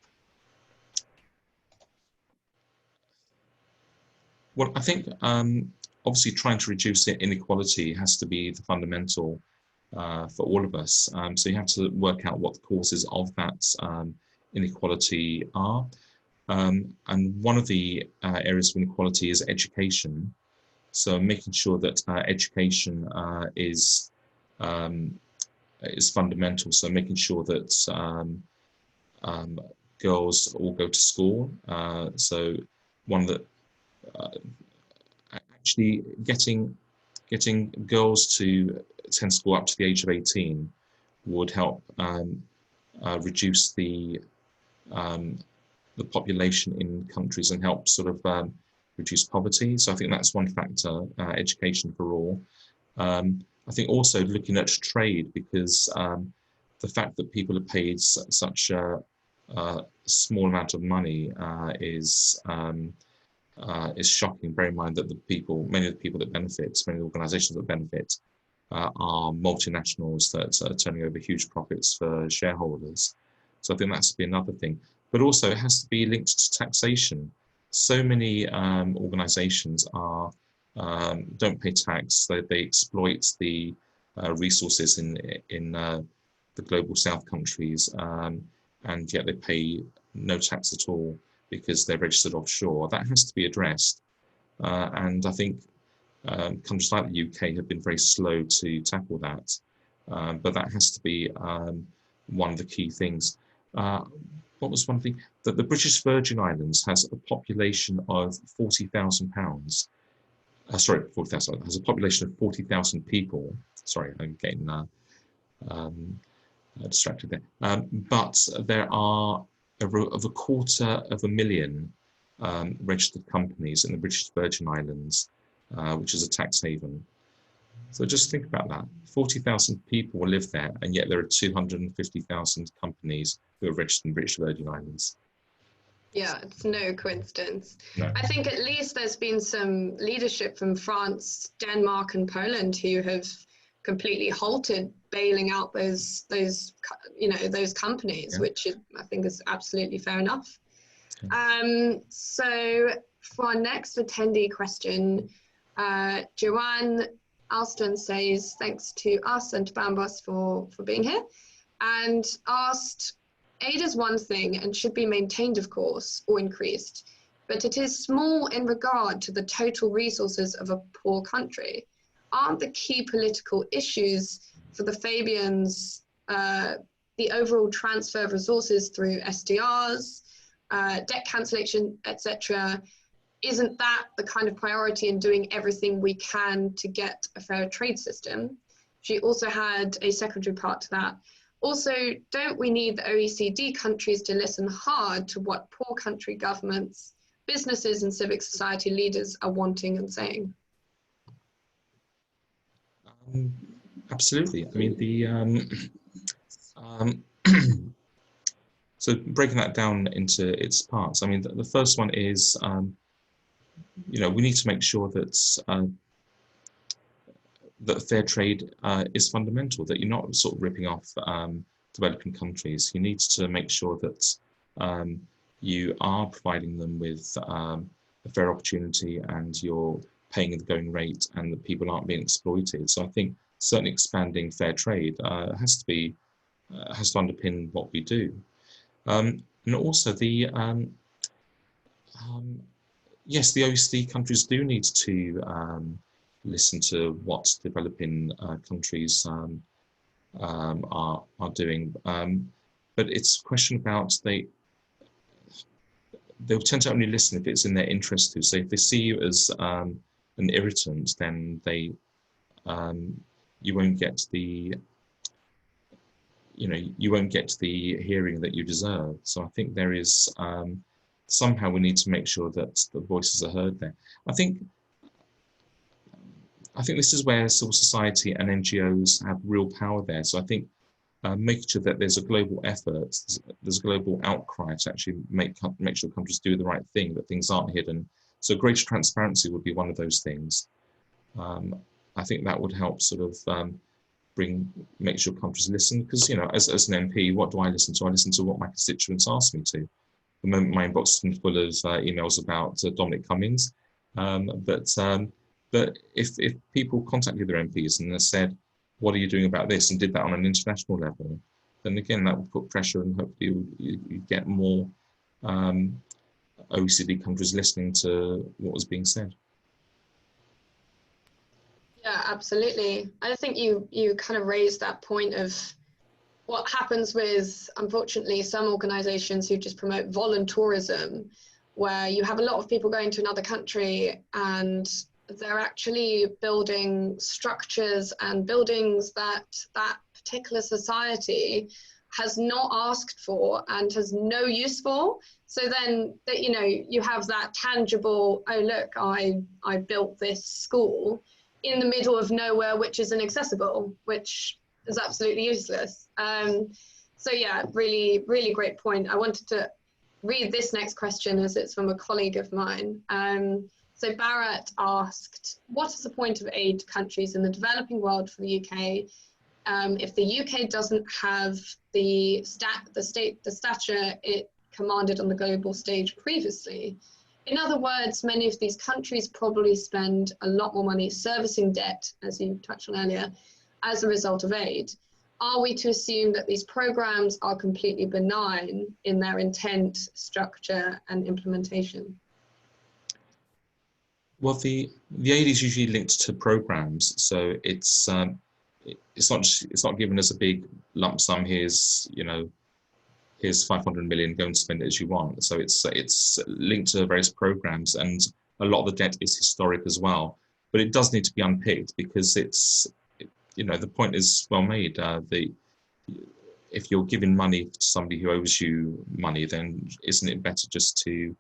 Well, I think obviously trying to reduce inequality has to be the fundamental for all of us. So you have to work out what the causes of that inequality are. And one of the areas of inequality is education. So making sure that education is fundamental. So making sure that girls all go to school. So one of the actually getting girls to attend school up to the age of 18 would help reduce the population in countries and help sort of reduce poverty. So I think that's one factor, education for all. I think also looking at trade, because the fact that people are paid such a small amount of money is shocking. Bear in mind that many of the people that benefit, many organisations that benefit, are multinationals that are turning over huge profits for shareholders. So I think that's to be another thing. But also it has to be linked to taxation. So many organisations don't pay tax. They exploit the resources in the global south countries, and yet they pay no tax at all because they're registered offshore. That has to be addressed. And I think countries like the UK have been very slow to tackle that. But that has to be one of the key things. What was one thing? That the British Virgin Islands has a population of 40,000 pounds. Sorry, 40,000. Has a population of 40,000 people. Sorry, I'm getting distracted there. But there are over 250,000 registered companies in the British Virgin Islands, which is a tax haven. So just think about that. 40,000 people will live there, and yet there are 250,000 companies who are registered in British Virgin Islands. Yeah, it's no coincidence. No. I think at least there's been some leadership from France, Denmark, and Poland who have completely halted bailing out those companies, which I think is absolutely fair enough. So for our next attendee question, Joanne Alston says thanks to us and to Bambos for being here, and asked, aid is one thing and should be maintained, of course, or increased, but it is small in regard to the total resources of a poor country. Aren't the key political issues for the Fabians the overall transfer of resources through SDRs, debt cancellation, etc.? Isn't that the kind of priority in doing everything we can to get a fair trade system? She also had a secondary part to that. Also, don't we need the OECD countries to listen hard to what poor country governments, businesses and civic society leaders are wanting and saying? Absolutely. I mean, so breaking that down into its parts, I mean, the first one is, we need to make sure that that fair trade is fundamental, that you're not sort of ripping off developing countries. You need to make sure that you are providing them with a fair opportunity and you're paying the going rate and that people aren't being exploited. So I think certainly expanding fair trade has to underpin what we do. And also yes, the OECD countries do need to listen to what developing countries are doing, but it's a question about they'll tend to only listen if it's in their interest to. So if they see you as an irritant, then you won't get the hearing that you deserve. So I think there is somehow we need to make sure that the voices are heard there. I think this is where civil society and NGOs have real power there. So I think making sure that there's a global effort, there's a global outcry to actually make sure countries do the right thing, that things aren't hidden. So greater transparency would be one of those things. I think that would help sort of make sure countries listen, because as an MP, what do I listen to? I listen to what my constituents ask me to. The moment my inbox is full of emails about Dominic Cummings, but if people contacted their MPs and they said, what are you doing about this, and did that on an international level, then again, that would put pressure and hopefully you get more OECD countries listening to what was being said. Yeah, absolutely. I think you kind of raised that point of what happens with, unfortunately, some organizations who just promote voluntourism, where you have a lot of people going to another country and they're actually building structures and buildings that that particular society has not asked for and has no use for. So then that, you have that tangible, oh look, I built this school in the middle of nowhere, which is inaccessible, which is absolutely useless. So yeah, really, really great point. I wanted to read this next question as it's from a colleague of mine. So Barrett asked, what is the point of aid to countries in the developing world for the UK if the UK doesn't have the stature it commanded on the global stage previously? In other words, many of these countries probably spend a lot more money servicing debt, as you touched on earlier, as a result of aid. Are we to assume that these programs are completely benign in their intent, structure, and implementation? Well, the aid is usually linked to programs, so it's not given as a big lump sum. Here's 500 million, go and spend it as you want. So it's linked to various programs, and a lot of the debt is historic as well. But it does need to be unpicked, because the point is well made. If you're giving money to somebody who owes you money, then isn't it better just to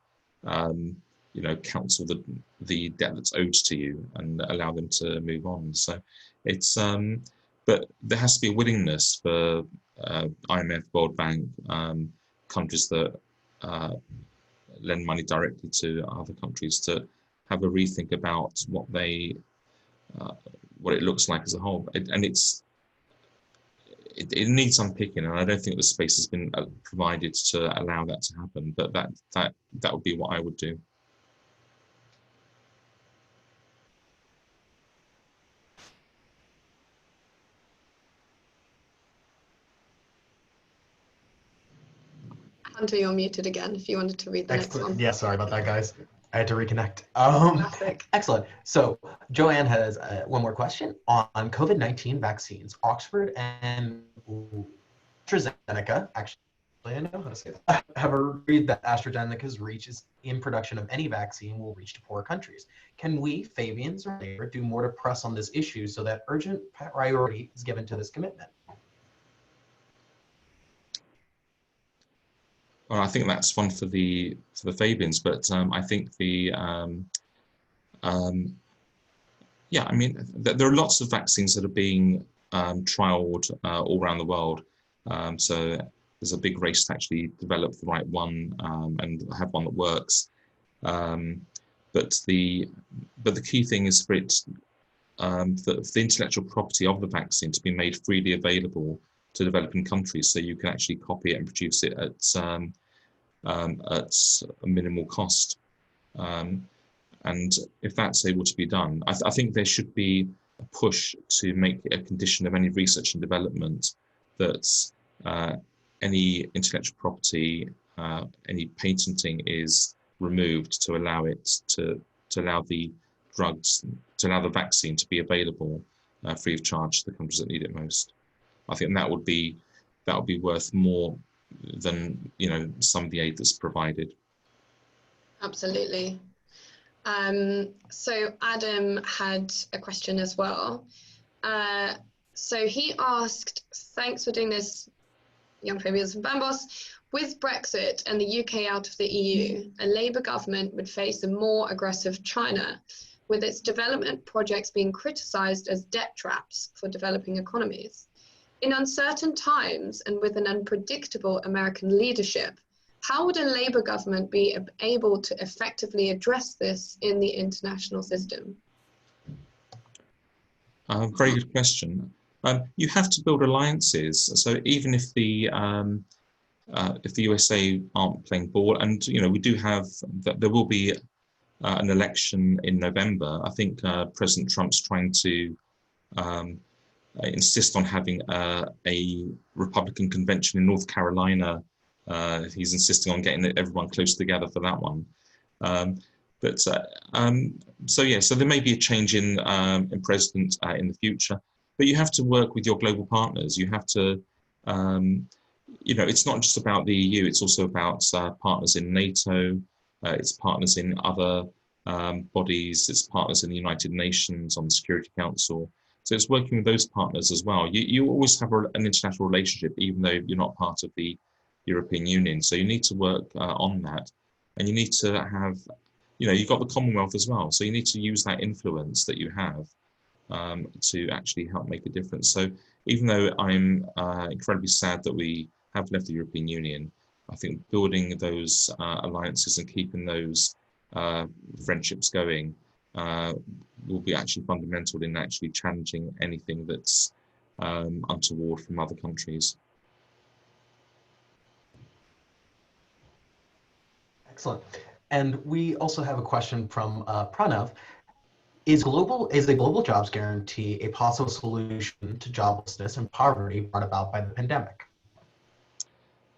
cancel the debt that's owed to you and allow them to move on. So it's but there has to be a willingness for IMF, World Bank, countries that lend money directly to other countries to have a rethink about what it looks like as a whole. It needs unpicking, and I don't think the space has been provided to allow that to happen. But that would be what I would do. Hunter, you're muted again if you wanted to read the next one. Yeah, sorry about that, guys. I had to reconnect. Classic. Excellent. So Joanne has one more question on COVID-19 vaccines. Oxford and AstraZeneca, actually, I know how to say that, have agreed that AstraZeneca's reach is in production of any vaccine will reach to poorer countries. Can we, Fabians or Labour, do more to press on this issue so that urgent priority is given to this commitment? Well, I think that's one for the Fabians, but I think there are lots of vaccines that are being trialed all around the world. So there's a big race to actually develop the right one and have one that works. But the key thing is for it for the intellectual property of the vaccine to be made freely available to developing countries, so you can actually copy it and produce it at a minimal cost. And if that's able to be done, I think there should be a push to make it a condition of any research and development that any intellectual property, any patenting is removed to allow it to allow the drugs, to allow the vaccine to be available free of charge to the countries that need it most. I think that would be worth more than some of the aid that's provided. Absolutely. So Adam had a question as well. So he asked, thanks for doing this, Young Fabians and Bambos. With Brexit and the UK out of the EU, a Labour government would face a more aggressive China, with its development projects being criticised as debt traps for developing economies. In uncertain times and with an unpredictable American leadership, how would a Labour government be able to effectively address this in the international system? Very good question. You have to build alliances. So even if the USA aren't playing ball, and we do have that, there will be an election in November. I think President Trump's trying to insist on having a Republican convention in North Carolina. He's insisting on getting everyone close together for that one. So there may be a change in president in the future, but you have to work with your global partners. You have to, it's not just about the EU, it's also about partners in NATO, it's partners in other bodies, it's partners in the United Nations, on the Security Council. So it's working with those partners as well. You always have an international relationship, even though you're not part of the European Union. So you need to work on that. And you need to have, you've got the Commonwealth as well. So you need to use that influence that you have to actually help make a difference. So even though I'm incredibly sad that we have left the European Union, I think building those alliances and keeping those friendships going will be actually fundamental in actually challenging anything that's untoward from other countries. Excellent. And we also have a question from Pranav. Is a global jobs guarantee a possible solution to joblessness and poverty brought about by the pandemic?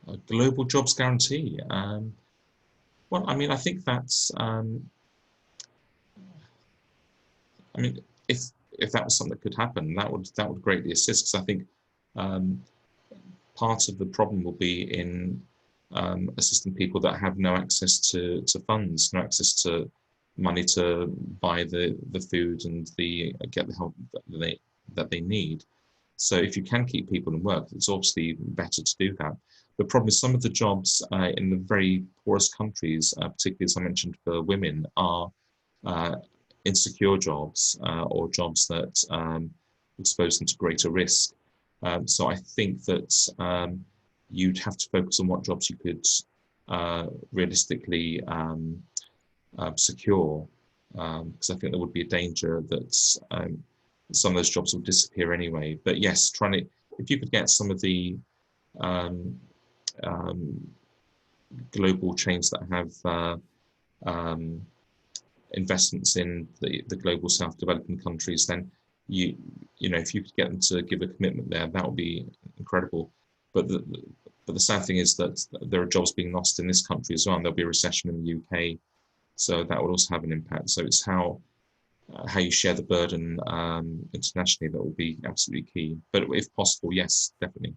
A global jobs guarantee. Well, I mean, I think that's. If that was something that could happen, that would greatly assist. Because I think part of the problem will be in assisting people that have no access to funds, no access to money to buy the food and get the help that they need. So if you can keep people in work, it's obviously better to do that. The problem is some of the jobs in the very poorest countries, particularly as I mentioned for women, are insecure jobs or jobs that expose them to greater risk. So I think that you'd have to focus on what jobs you could realistically secure, because I think there would be a danger that some of those jobs will disappear anyway. But yes, if you could get some of the global chains that have investments in the global South developing countries, then you know, if you could get them to give a commitment there, that would be incredible. But the sad thing is that there are jobs being lost in this country as well, and there'll be a recession in the UK, so that will also have an impact. So it's how you share the burden internationally that will be absolutely key. But if possible, yes, definitely.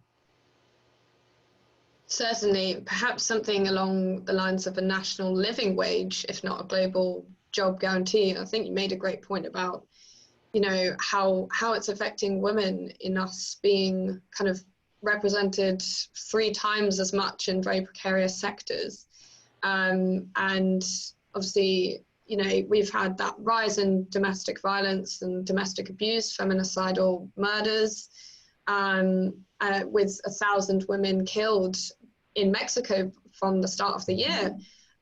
Certainly, perhaps something along the lines of a national living wage, if not a global job guarantee. I think you made a great point about, you know, how it's affecting women in us being kind of represented 3 times as much in very precarious sectors. And obviously, you know, we've had that rise in domestic violence and domestic abuse, feminicidal murders, with 1,000 women killed in Mexico from the start of the year.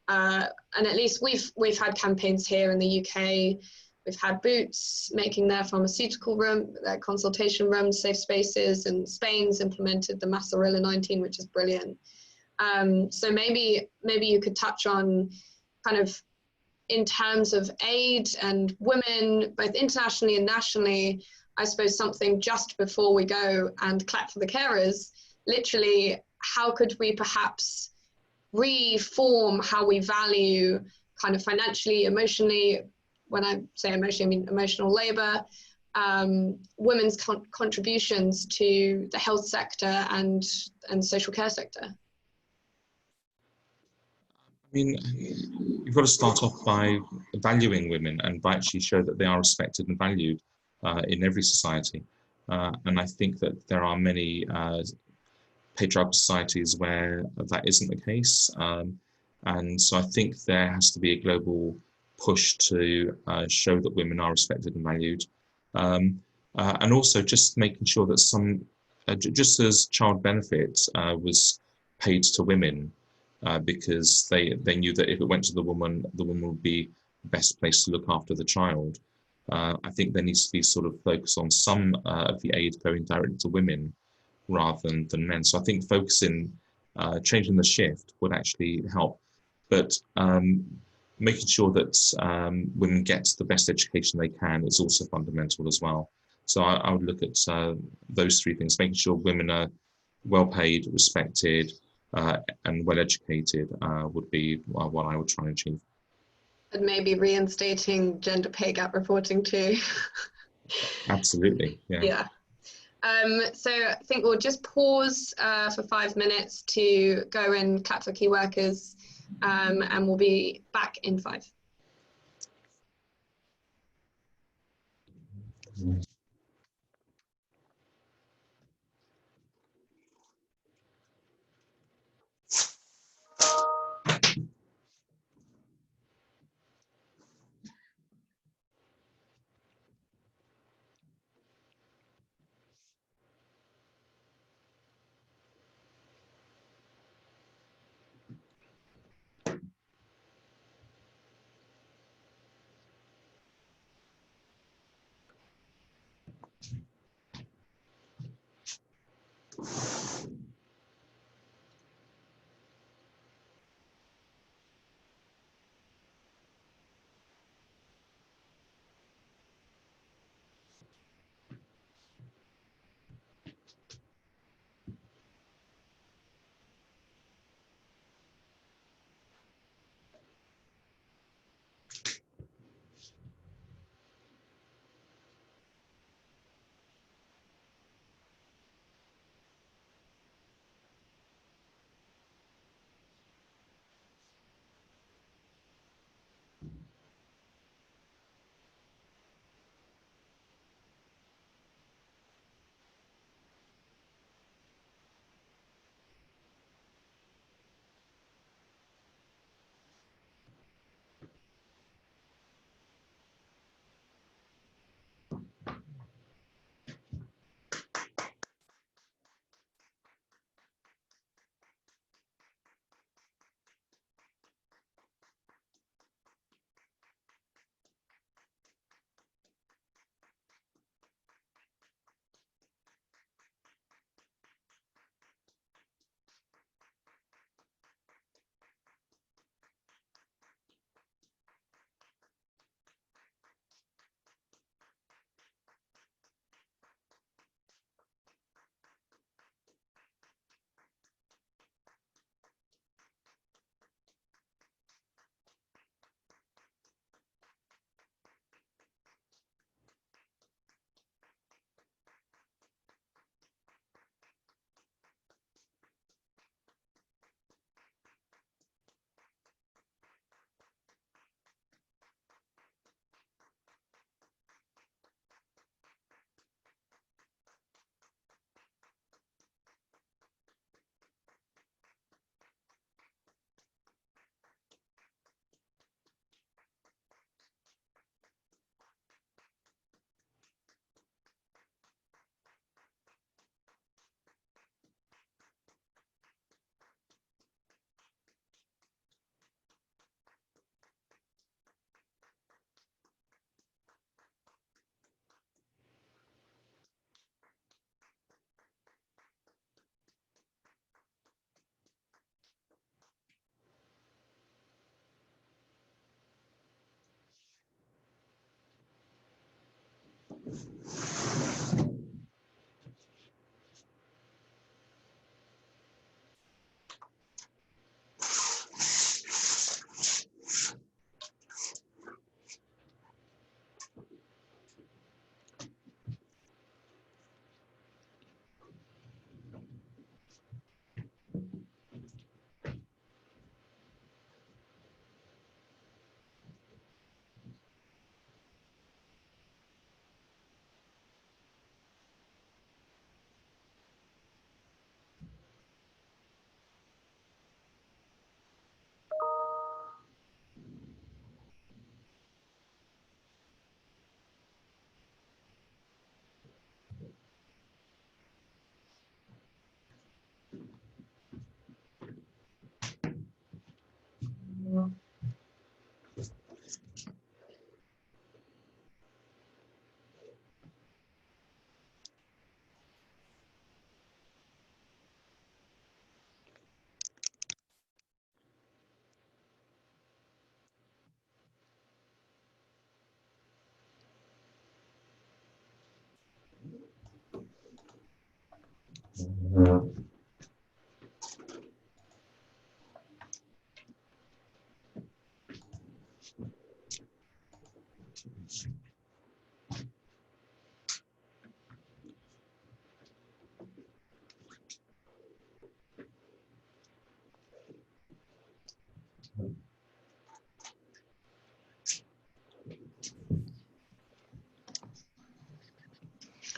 And at least we've had campaigns here in the UK. We've had Boots making their pharmaceutical room, their consultation rooms, safe spaces, and Spain's implemented the Massarilla 19, which is brilliant. So maybe you could touch on kind of in terms of aid and women, both internationally and nationally. I suppose something just before we go and clap for the carers, literally, how could we perhaps reform how we value kind of financially, emotionally, when I say emotionally, I mean emotional labor, women's contributions to the health sector and social care sector? I mean, you've got to start off by valuing women and by actually show that they are respected and valued in every society. And I think that there are many patriarchal societies where that isn't the case. And so I think there has to be a global push to show that women are respected and valued. And also just making sure that just as child benefit was paid to women, because they knew that if it went to the woman would be best placed to look after the child. I think there needs to be sort of focus on some of the aid going directly to women rather than men. So I think focusing, changing the shift would actually help. But making sure that women get the best education they can is also fundamental as well. So I would look at those 3 things: making sure women are well paid, respected, and well educated would be what I would try and achieve. And maybe reinstating gender pay gap reporting too. Absolutely, yeah. Yeah. So I think we'll just pause for 5 minutes to go and clap for key workers, and we'll be back in 5.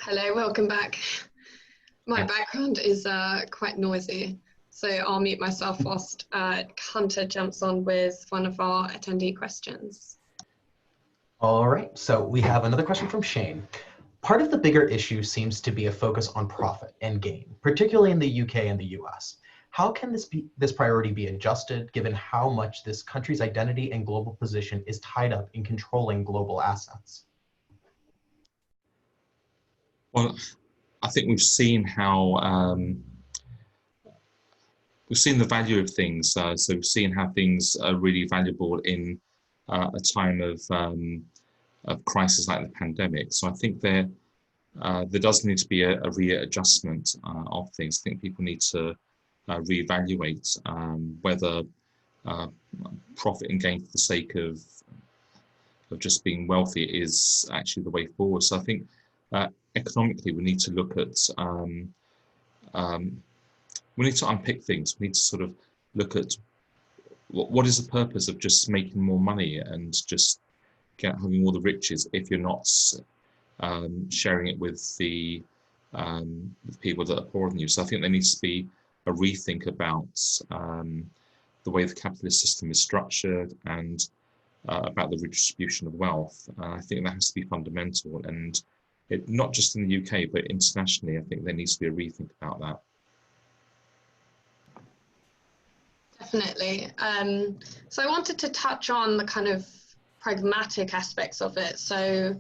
Hello, welcome back. My background is quite noisy, so I'll mute myself whilst Hunter jumps on with one of our attendee questions. All right, so we have another question from Shane. Part of the bigger issue seems to be a focus on profit and gain, particularly in the UK and the US. How can this priority be adjusted given how much this country's identity and global position is tied up in controlling global assets? Well, I think we've seen how we've seen the value of things. So we've seen how things are really valuable in a time of crisis like the pandemic. So I think there does need to be a readjustment of things. I think people need to reevaluate whether profit and gain for the sake of just being wealthy is actually the way forward. So I think economically we need to look at we need to unpick things. We need to sort of look at what is the purpose of just making more money and just having all the riches if you're not sharing it with the people that are poorer than you. So I think there needs to be a rethink about the way the capitalist system is structured and about the redistribution of wealth. I think that has to be fundamental, and not just in the UK but internationally. I think there needs to be a rethink about that. Definitely. So I wanted to touch on the kind of pragmatic aspects of it. So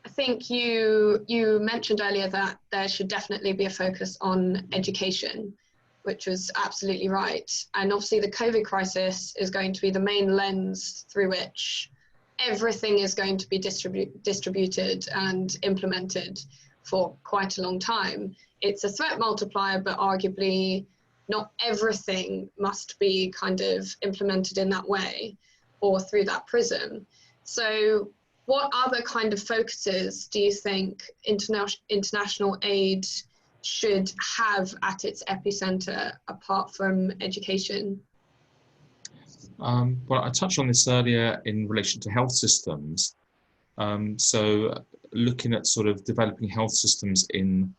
I think you mentioned earlier that there should definitely be a focus on education, which was absolutely right. And obviously the COVID crisis is going to be the main lens through which everything is going to be distributed and implemented for quite a long time. It's a threat multiplier, but arguably not everything must be kind of implemented in that way or through that prism. So what other kind of focuses do you think international aid should have at its epicenter apart from education? Well, I touched on this earlier in relation to health systems. So looking at sort of developing health systems in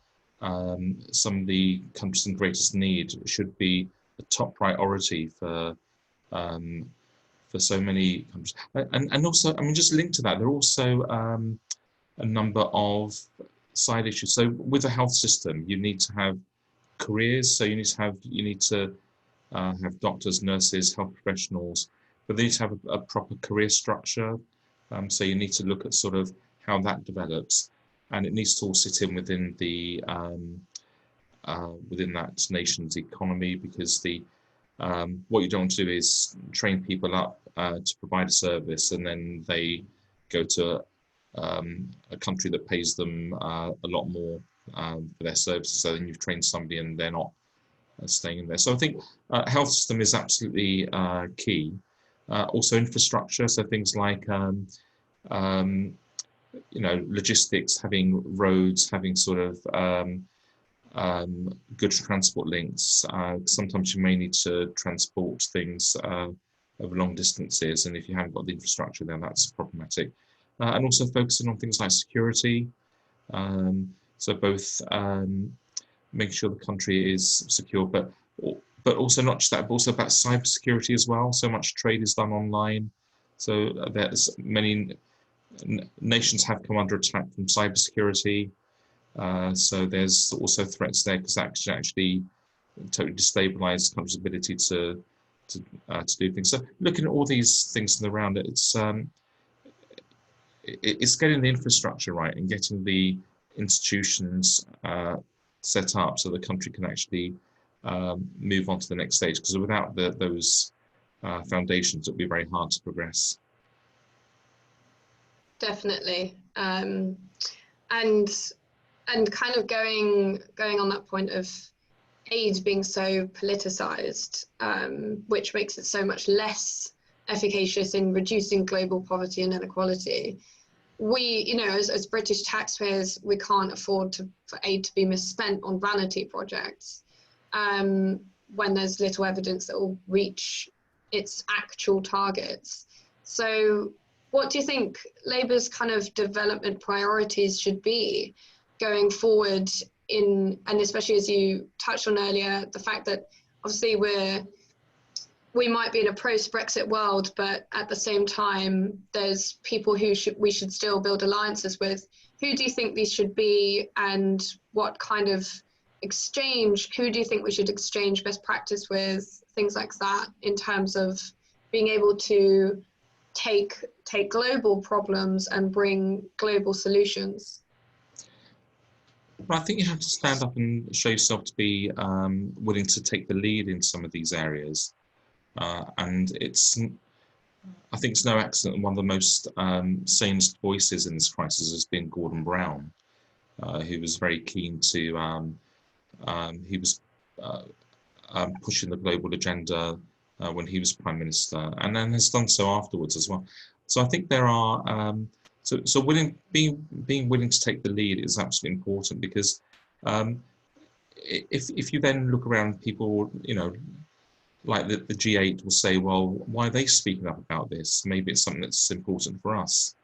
some of the countries in greatest need should be a top priority for so many countries. And also, I mean, just linked to that, there are also a number of side issues. So with a health system, you need to have careers. So you need to have doctors, nurses, health professionals, but they need to have a proper career structure. So you need to look at sort of how that develops, and it needs to all sit in within the within that nation's economy, because the what you don't want to do is train people up to provide a service and then they go to a country that pays them a lot more for their services. So then you've trained somebody and they're not staying in there. So I think health system is absolutely key. Also infrastructure, so things like logistics, having roads, having sort of good transport links. Sometimes you may need to transport things over long distances, and if you haven't got the infrastructure, then that's problematic. And also focusing on things like security. So both making sure the country is secure, but also not just that, but also about cybersecurity as well. So much trade is done online. So there's many nations have come under attack from cybersecurity. So there's also threats there because that can actually totally destabilize the country's ability to do things. So looking at all these things in the round, it's getting the infrastructure right and getting the institutions set up so the country can actually move on to the next stage. Because without those foundations, it'll be very hard to progress. Definitely, and kind of going on that point of aid being so politicized, which makes it so much less efficacious in reducing global poverty and inequality. We, as British taxpayers, we can't afford for aid to be misspent on vanity projects when there's little evidence that will reach its actual targets. So what do you think Labour's kind of development priorities should be going forward and especially as you touched on earlier, the fact that obviously we might be in a post-Brexit world, but at the same time, there's people who we should still build alliances with. Who do you think these should be, and what kind of who do you think we should exchange best practice with, things like that, in terms of being able to take global problems and bring global solutions? Well, I think you have to stand up and show yourself to be willing to take the lead in some of these areas. And I think it's no accident one of the most sanest voices in this crisis has been Gordon Brown, who was very keen to, he was pushing the global agenda when he was Prime Minister, and then has done so afterwards as well. So I think there are, being willing to take the lead is absolutely important, because if you then look around, people, like the G8 will say, well, why are they speaking up about this? Maybe it's something that's important for us.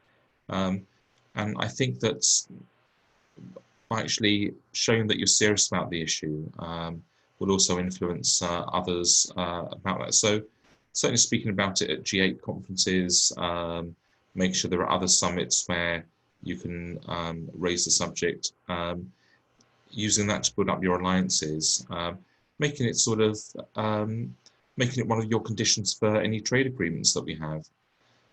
And I think that by actually showing that you're serious about the issue will also influence others about that. So certainly speaking about it at G8 conferences, make sure there are other summits where you can raise the subject, using that to build up your alliances, making it sort of, making it one of your conditions for any trade agreements that we have.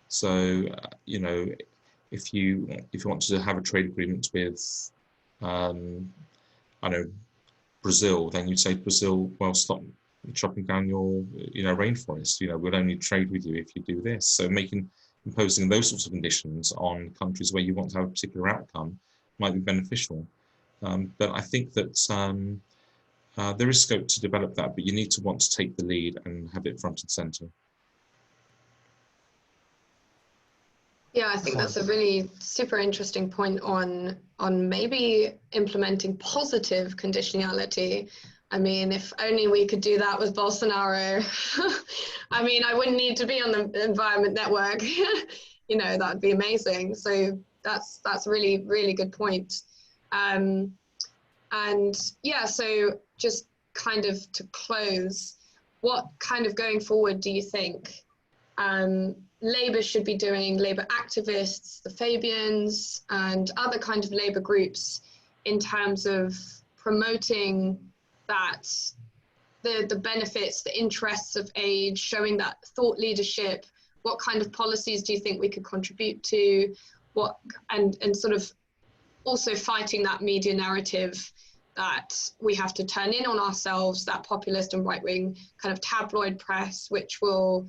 So, if you want to have a trade agreement with, Brazil, then you'd say, Brazil, well, stop chopping down your, rainforest. We'll only trade with you if you do this. So imposing those sorts of conditions on countries where you want to have a particular outcome might be beneficial. But I think that there is scope to develop that, but you need to want to take the lead and have it front and center. Yeah, I think that's a really super interesting point on maybe implementing positive conditionality. I mean, if only we could do that with Bolsonaro. I mean, I wouldn't need to be on the Environment Network. That'd be amazing. So that's a really, really good point. And yeah, so just kind of to close, what kind of going forward do you think Labour should be doing, Labour activists, the Fabians and other kind of Labour groups, in terms of promoting that the benefits, the interests of aid, showing that thought leadership? What kind of policies do you think we could contribute to? And sort of also fighting that media narrative that we have to turn in on ourselves, that populist and right-wing kind of tabloid press, which will,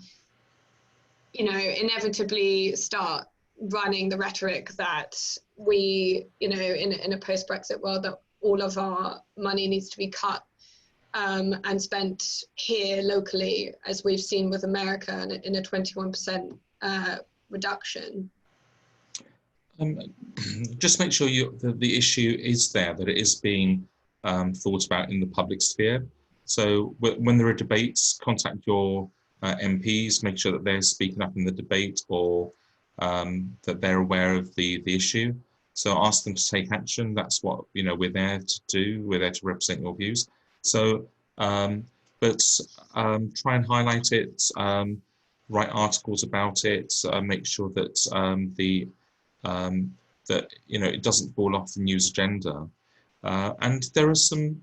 inevitably start running the rhetoric that we, you know, in a post-Brexit world, that all of our money needs to be cut and spent here locally, as we've seen with America in a 21% reduction. Just make sure the issue is there, that it is being thought about in the public sphere. So when there are debates, contact your MPs, make sure that they're speaking up in the debate, or that they're aware of the issue. So ask them to take action. That's what, you know, we're there to do. We're there to represent your views. So, but try and highlight it, write articles about it, make sure that that, you know, it doesn't fall off the news agenda. And there are some,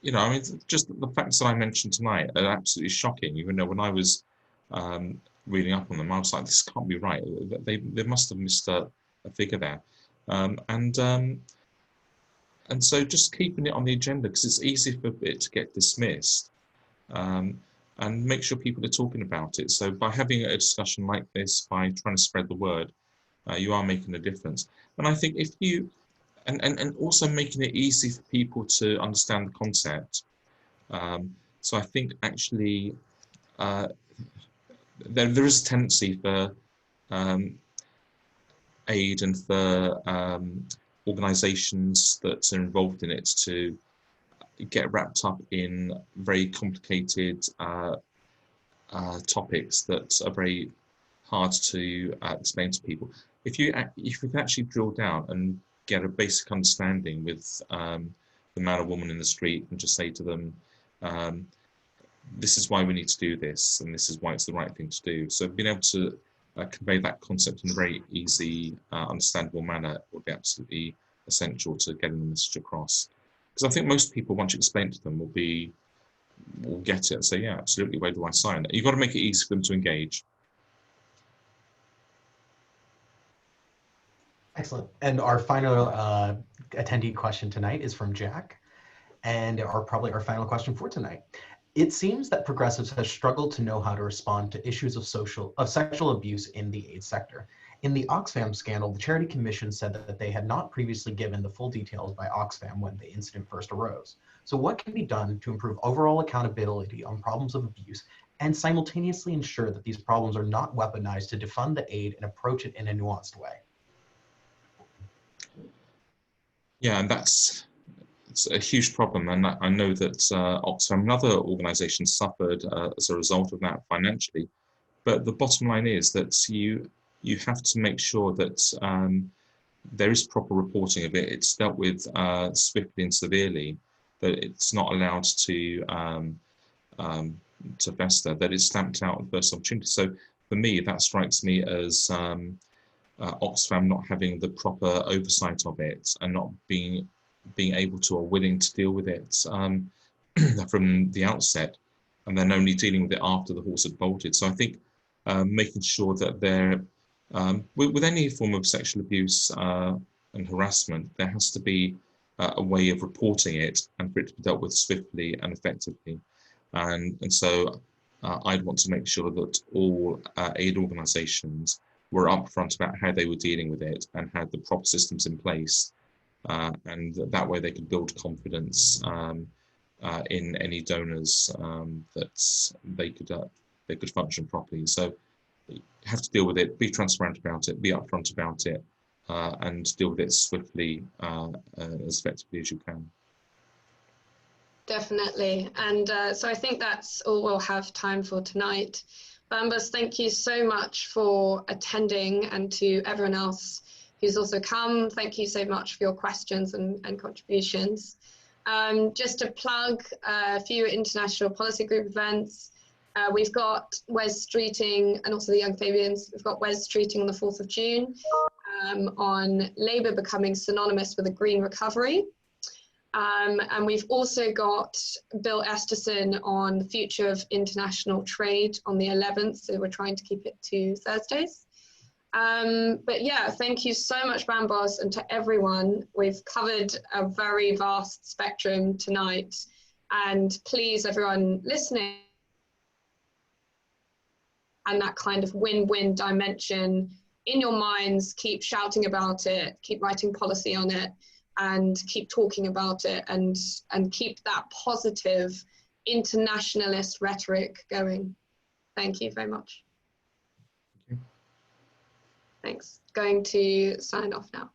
you know, I mean, just the facts that I mentioned tonight are absolutely shocking. Even though when I was reading up on them, I was like, this can't be right. They must have missed a figure there. And so just keeping it on the agenda, because it's easy for it to get dismissed, and make sure people are talking about it. So by having a discussion like this, by trying to spread the word, you are making a difference. And I think if you, and also making it easy for people to understand the concept. So I think actually there is a tendency for aid and for organisations that are involved in it to get wrapped up in very complicated topics that are very hard to explain to people. If you can actually drill down and get a basic understanding with the man or woman in the street, and just say to them, this is why we need to do this, and this is why it's the right thing to do. So being able to convey that concept in a very easy, understandable manner would be absolutely essential to getting the message across. Because I think most people, once you explain it to them, will get it and say, yeah, absolutely, where do I sign? You've got to make it easy for them to engage. Excellent. And our final attendee question tonight is from Jack, and probably our final question for tonight. It seems that progressives have struggled to know how to respond to issues of sexual abuse in the aid sector. In the Oxfam scandal, the Charity Commission said that they had not previously given the full details by Oxfam when the incident first arose. So what can be done to improve overall accountability on problems of abuse and simultaneously ensure that these problems are not weaponized to defund the aid and approach it in a nuanced way? Yeah, and it's a huge problem, and I know that Oxfam and other organisations suffered as a result of that financially. But the bottom line is that you have to make sure that there is proper reporting of it. It's dealt with swiftly and severely. That it's not allowed to fester. That it's stamped out at the first opportunity. So for me, that strikes me as Oxfam not having the proper oversight of it, and not being able to or willing to deal with it from the outset, and then only dealing with it after the horse had bolted. So I think making sure that they're with any form of sexual abuse and harassment, there has to be a way of reporting it and for it to be dealt with swiftly and effectively. And so I'd want to make sure that all aid organisations were upfront about how they were dealing with it and had the proper systems in place, and that way they could build confidence in any donors, that they could function properly. So you have to deal with it, be transparent about it, be upfront about it, and deal with it swiftly, as effectively as you can. Definitely. And so I think that's all we'll have time for tonight. Bambos, thank you so much for attending, and to everyone else who's also come, thank you so much for your questions and contributions. Just to plug a few International Policy Group events. We've got Wes Streeting, and also the Young Fabians. We've got Wes Streeting on the 4th of June on Labour becoming synonymous with a green recovery. And we've also got Bill Esterson on the future of international trade on the 11th, so we're trying to keep it to Thursdays. But yeah, thank you so much, Bambos, and to everyone. We've covered a very vast spectrum tonight, and please, everyone listening, and that kind of win-win dimension in your minds, keep shouting about it, keep writing policy on it, and keep talking about it, and keep that positive internationalist rhetoric going. Thank you very much. Thank you. Thanks. Going to sign off now.